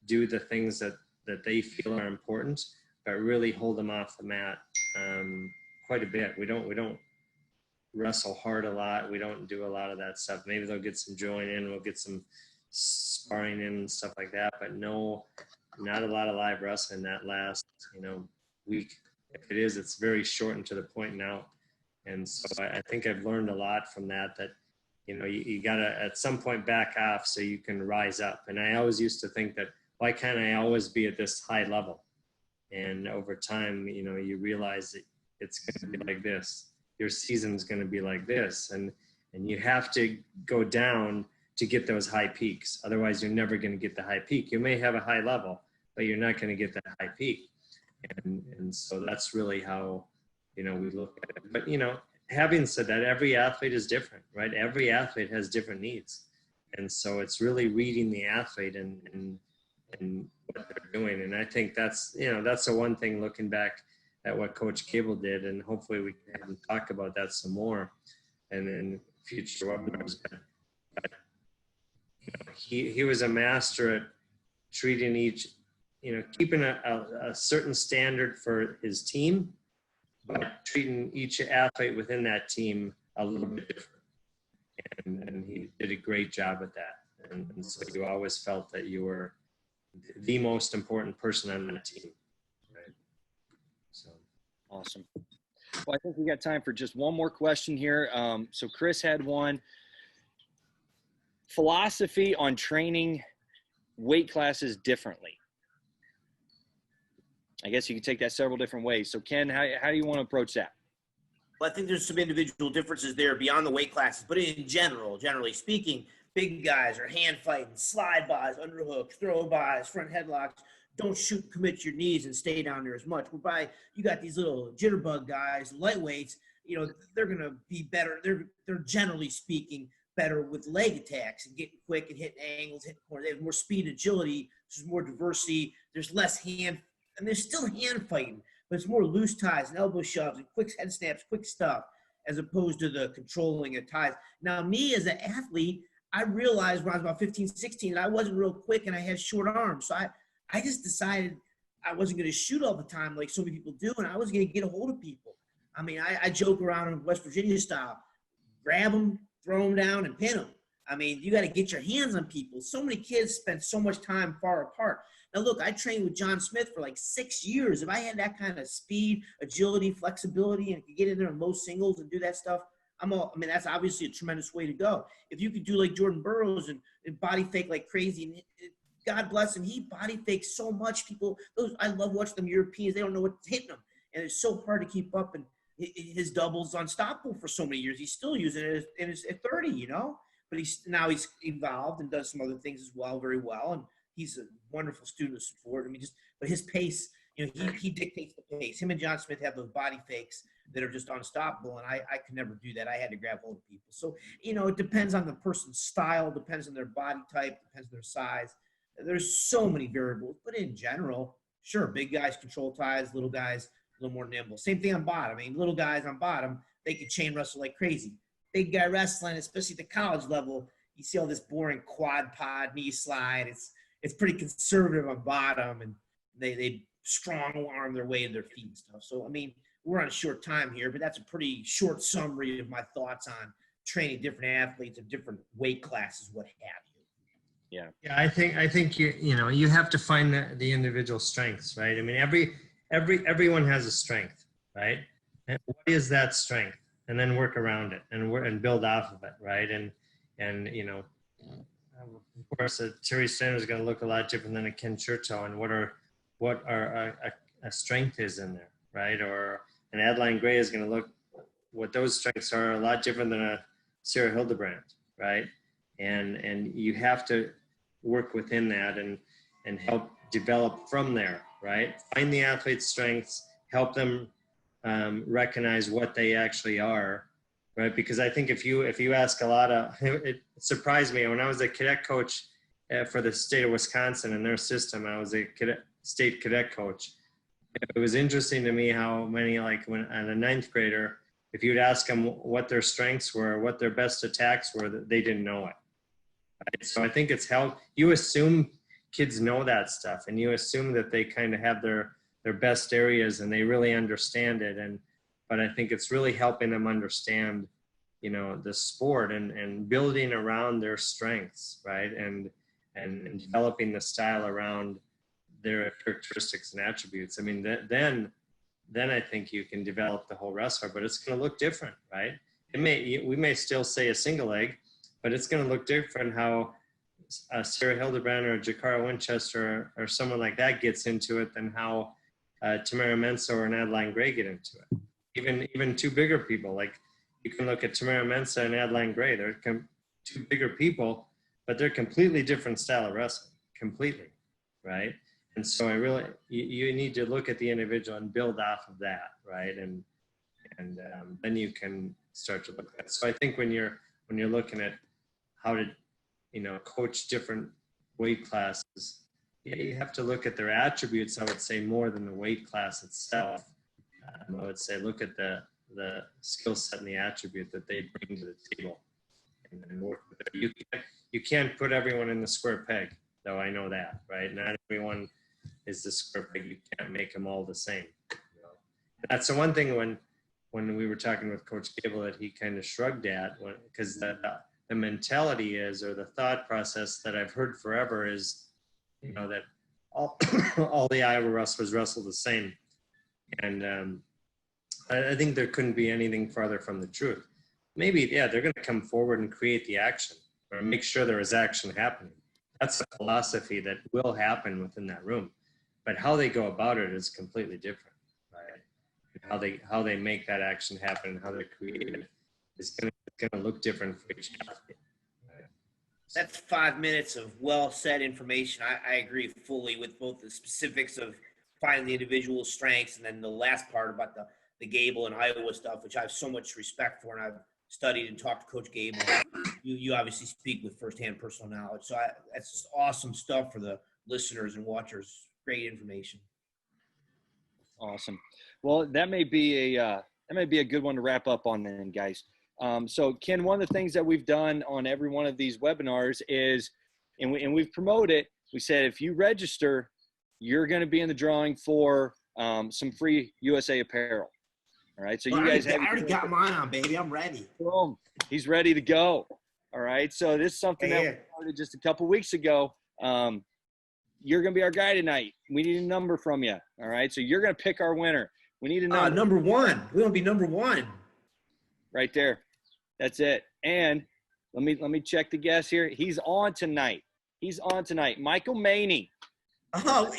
do the things that they feel are important, but really hold them off the mat quite a bit. We don't wrestle hard a lot. We don't do a lot of that stuff. Maybe they'll get some join in, we'll get some sparring in and stuff like that, but no, not a lot of live wrestling that last, week. If it is, it's very shortened to the point now. And so I think I've learned a lot from that, you got to at some point back off so you can rise up. And I always used to think that, why can't I always be at this high level? And over time, you realize that it's going to be like this. Your season's going to be like this. And you have to go down to get those high peaks. Otherwise, you're never going to get the high peak. You may have a high level, but you're not going to get that high peak. And so that's really how, we look at it. But, having said that, every athlete is different, right? Every athlete has different needs. And so it's really reading the athlete and what they're doing. And I think that's the one thing, looking back at what Coach Cable did, and hopefully we can talk about that some more and in future webinars. But he was a master at treating each, keeping a certain standard for his team, but treating each athlete within that team a little bit different. And he did a great job at that. And so you always felt that you were the most important person on that team. Right. So Awesome. Well, I think we got time for just one more question here. So Chris had one. Philosophy on training weight classes differently. I guess you could take that several different ways. So Ken, how do you want to approach that? Well, I think there's some individual differences there beyond the weight classes, but in general, generally speaking, big guys are hand fighting, slide bys, underhooks, throw bys, front headlocks. Don't shoot, commit your knees and stay down there as much. Whereby you got these little jitterbug guys, lightweights, they're going to be better. They're generally speaking better with leg attacks and getting quick and hitting angles, hitting corners. They have more speed, agility. There's more diversity. There's less hand, and there's still hand fighting, but it's more loose ties and elbow shoves and quick head snaps, quick stuff, as opposed to the controlling of ties. Now, me as an athlete, I realized when I was about 15, 16, that I wasn't real quick and I had short arms. So I just decided I wasn't going to shoot all the time like so many people do, and I was going to get a hold of people. I mean, I joke around in West Virginia style, grab them, throw them down, and pin them. I mean, you got to get your hands on people. So many kids spend so much time far apart. Now, look, I trained with John Smith for like 6 years. If I had that kind of speed, agility, flexibility, and could get in there in low singles and do that stuff, that's obviously a tremendous way to go. If you could do like Jordan Burroughs and body fake like crazy, and God bless him, he body fakes so much. I love watching them Europeans. They don't know what's hitting them. And it's so hard to keep up. And his double's unstoppable for so many years. He's still using it at 30, But he's evolved and does some other things as well, very well. And he's a wonderful student of sport. But his pace, he dictates the pace. Him and John Smith have those body fakes that are just unstoppable, and I could never do that. I had to grab hold of people. So, it depends on the person's style, depends on their body type, depends on their size. There's so many variables, but in general, sure, big guys control ties, little guys a little more nimble. Same thing on bottom. I mean, little guys on bottom, they can chain wrestle like crazy. Big guy wrestling, especially at the college level, you see all this boring quad pod, knee slide. It's pretty conservative on bottom, and they strong arm their way to their feet and stuff. So, I mean, we're on a short time here, but that's a pretty short summary of my thoughts on training different athletes of different weight classes, what have you. Yeah. I think you have to find the individual strengths, right? I mean, everyone has a strength, right? And what is that strength? And then work around it and build off of it, right? And of course, Terry Steiner is going to look a lot different than a Ken Chertow, and what a strength is in there, right? Or an Adeline Gray is going to look, what those strengths are a lot different than a Sarah Hildebrand, right? And you have to work within that and help develop from there, right? Find the athlete's strengths, help them recognize what they actually are, right? Because I think if you ask a lot of, it surprised me when I was a cadet coach for the state of Wisconsin and their system. I was a state cadet coach. It was interesting to me how many, like when on a ninth grader, if you'd ask them what their strengths were, what their best attacks were, they didn't know it. Right? So I think it's you assume kids know that stuff, and you assume that they kind of have their best areas and they really understand it. But I think it's really helping them understand the sport and building around their strengths, right? And developing the style around their characteristics and attributes. I mean, then I think you can develop the whole wrestler, but it's going to look different, right? We may still say a single leg, but it's going to look different how Sarah Hildebrand or Jakara Winchester or someone like that gets into it than how Tamara Mensah or Adeline Gray get into it. Even two bigger people, like you can look at Tamara Mensah and Adeline Gray. They're two bigger people, but they're completely different style of wrestling, completely, right? And so you need to look at the individual and build off of that, right? And then you can start to look at it. So I think when you're looking at how to, coach different weight classes, you have to look at their attributes, I would say, more than the weight class itself. I would say look at the skill set and the attribute that they bring to the table and work with it. You can't put everyone in the square peg, though I know that, right? Not everyone is the square peg. You can't make them all the same. That's the one thing when we were talking with Coach Gable that he kind of shrugged at, because the mentality is, or the thought process that I've heard forever is, that all the Iowa wrestlers wrestle the same. And I think there couldn't be anything farther from the truth. Maybe, they're going to come forward and create the action or make sure there is action happening. That's a philosophy that will happen within that room. But how they go about it is completely different, right? How they make that action happen and how they create it is going to look different for each athlete. Right? That's 5 minutes of well-said information. I agree fully with both the specifics of finding the individual strengths and then the last part about the Gable and Iowa stuff, which I have so much respect for, and I've studied and talked to Coach Gable. You obviously speak with firsthand personal knowledge. So that's just awesome stuff for the listeners and watchers. Great information. Awesome. Well, that may be a good one to wrap up on then, guys. So Ken, one of the things that we've done on every one of these webinars is, and we've promoted it, we said, if you register, you're going to be in the drawing for some free USA apparel. All right. So you guys I already got mine on, baby. I'm ready. Boom. He's ready to go. All right. So this is something that we started just a couple weeks ago. You're going to be our guy tonight. We need a number from you. All right. So you're going to pick our winner. We need a number. Number one. We want to be number one. Right there. That's it. And let me check the guest here. He's on tonight. Michael Maney. Oh,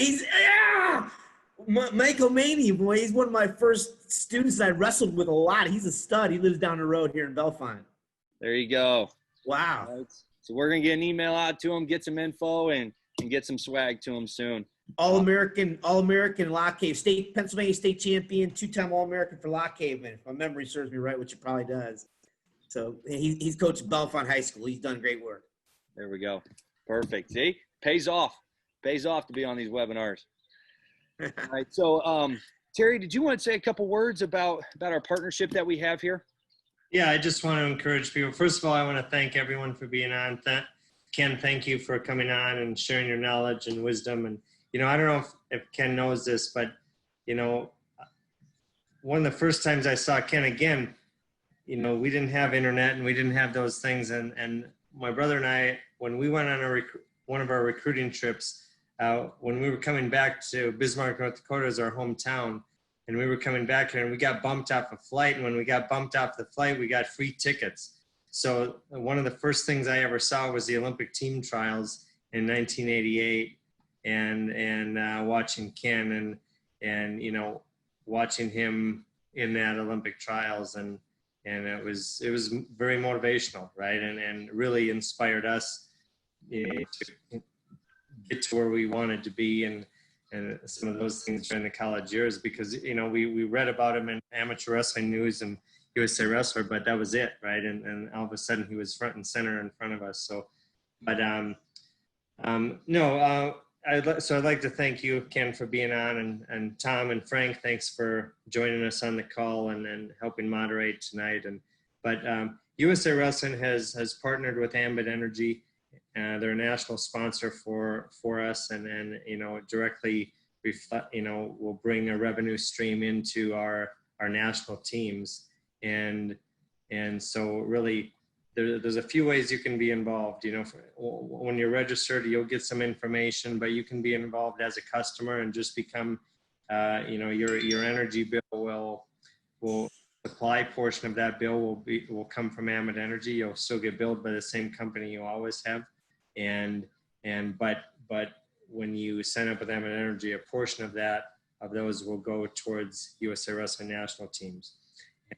Michael Maney, boy. He's one of my first students that I wrestled with a lot. He's a stud. He lives down the road here in Bellefonte. There you go. Wow. Right. So we're going to get an email out to him, get some info, and get some swag to him soon. All-American Lock Cave, Pennsylvania State champion, 2-time All-American for Lock Cave, if my memory serves me right, which it probably does. So he's coached Bellefonte High School. He's done great work. There we go. Perfect. See? Pays off to be on these webinars. All right. So, Terry, did you want to say a couple words about our partnership that we have here? Yeah, I just want to encourage people. First of all, I want to thank everyone for being on. Ken, thank you for coming on and sharing your knowledge and wisdom. And, I don't know if Ken knows this, but, one of the first times I saw Ken again, we didn't have internet and we didn't have those things. And my brother and I, when we went on one of our recruiting trips, when we were coming back to Bismarck, North Dakota as our hometown, and we were coming back here and we got bumped off a flight. And when we got bumped off the flight, we got free tickets. So one of the first things I ever saw was the Olympic team trials in 1988 and watching Ken and watching him in that Olympic trials. And it was very motivational, right? And really inspired us to get to where we wanted to be and some of those things during the college years, because, we read about him in Amateur Wrestling News and USA Wrestler, but that was it, right? And all of a sudden he was front and center in front of us. So, but I'd like to thank you, Ken, for being on, and Tom and Frank, thanks for joining us on the call and helping moderate tonight. But USA Wrestling has partnered with Ambit Energy. They're a national sponsor for us, and directly will bring a revenue stream into our national teams. And And so really, there's a few ways you can be involved. You know, when you're registered, you'll get some information, but you can be involved as a customer and just become, you know, your energy bill will supply portion of that bill will come from Amet Energy. You'll still get billed by the same company you always have, but when you sign up with Amet Energy, a portion of those will go towards USA Wrestling national teams.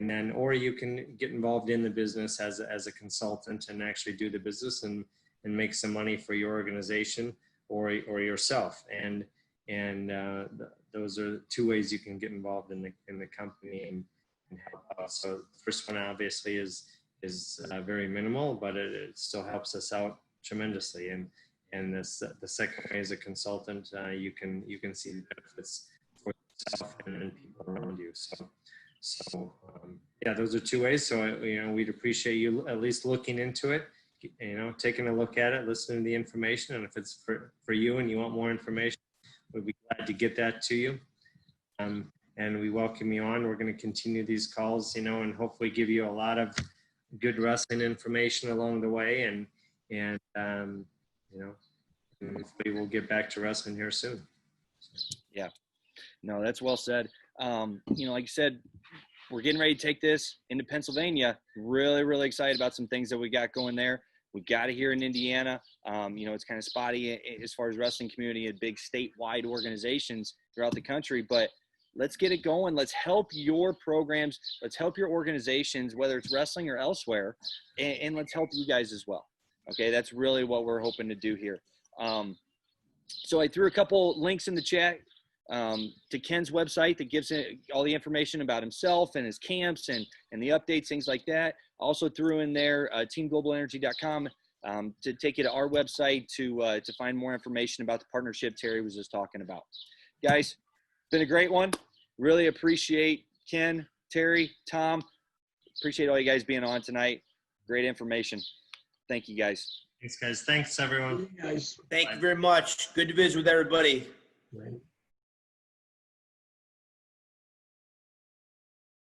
And then, or you can get involved in the business as a consultant and actually do the business and make some money for your organization or yourself. And those are two ways you can get involved in the company and help out. So the first one obviously is very minimal, but it still helps us out tremendously. And the second way as a consultant, you can see the benefits for yourself and people around you. So yeah, those are two ways. So, you know, we'd appreciate you at least looking into it, you know, taking a look at it, listening to the information. And if it's for you and you want more information, we'd be glad to get that to you. And we welcome you on. We're going to continue these calls, you know, and hopefully give you a lot of good wrestling information along the way. And you know, and hopefully we'll get back to wrestling here soon. Yeah, no, that's well said. You know, like you said, we're getting ready to take this into Pennsylvania. Really, really excited about some things that we got going there. We got it here in Indiana. You know, it's kind of spotty as far as wrestling community and big statewide organizations throughout the country, but let's get it going. Let's help your programs. Let's help your organizations, whether it's wrestling or elsewhere, and let's help you guys as well. Okay, that's really what we're hoping to do here. So I threw a couple links in the chat to Ken's website that gives all the information about himself and his camps and the updates, things like that. Also threw in there teamglobalenergy.com to take you to our website to find more information about the partnership Terry was just talking about. Guys, it's been a great one. Really appreciate Ken, Terry, Tom. Appreciate all you guys being on tonight. Great information. Thank you, guys. Thanks, guys. Thanks, everyone. Guys. Thank you very much. Good to visit with everybody. Right.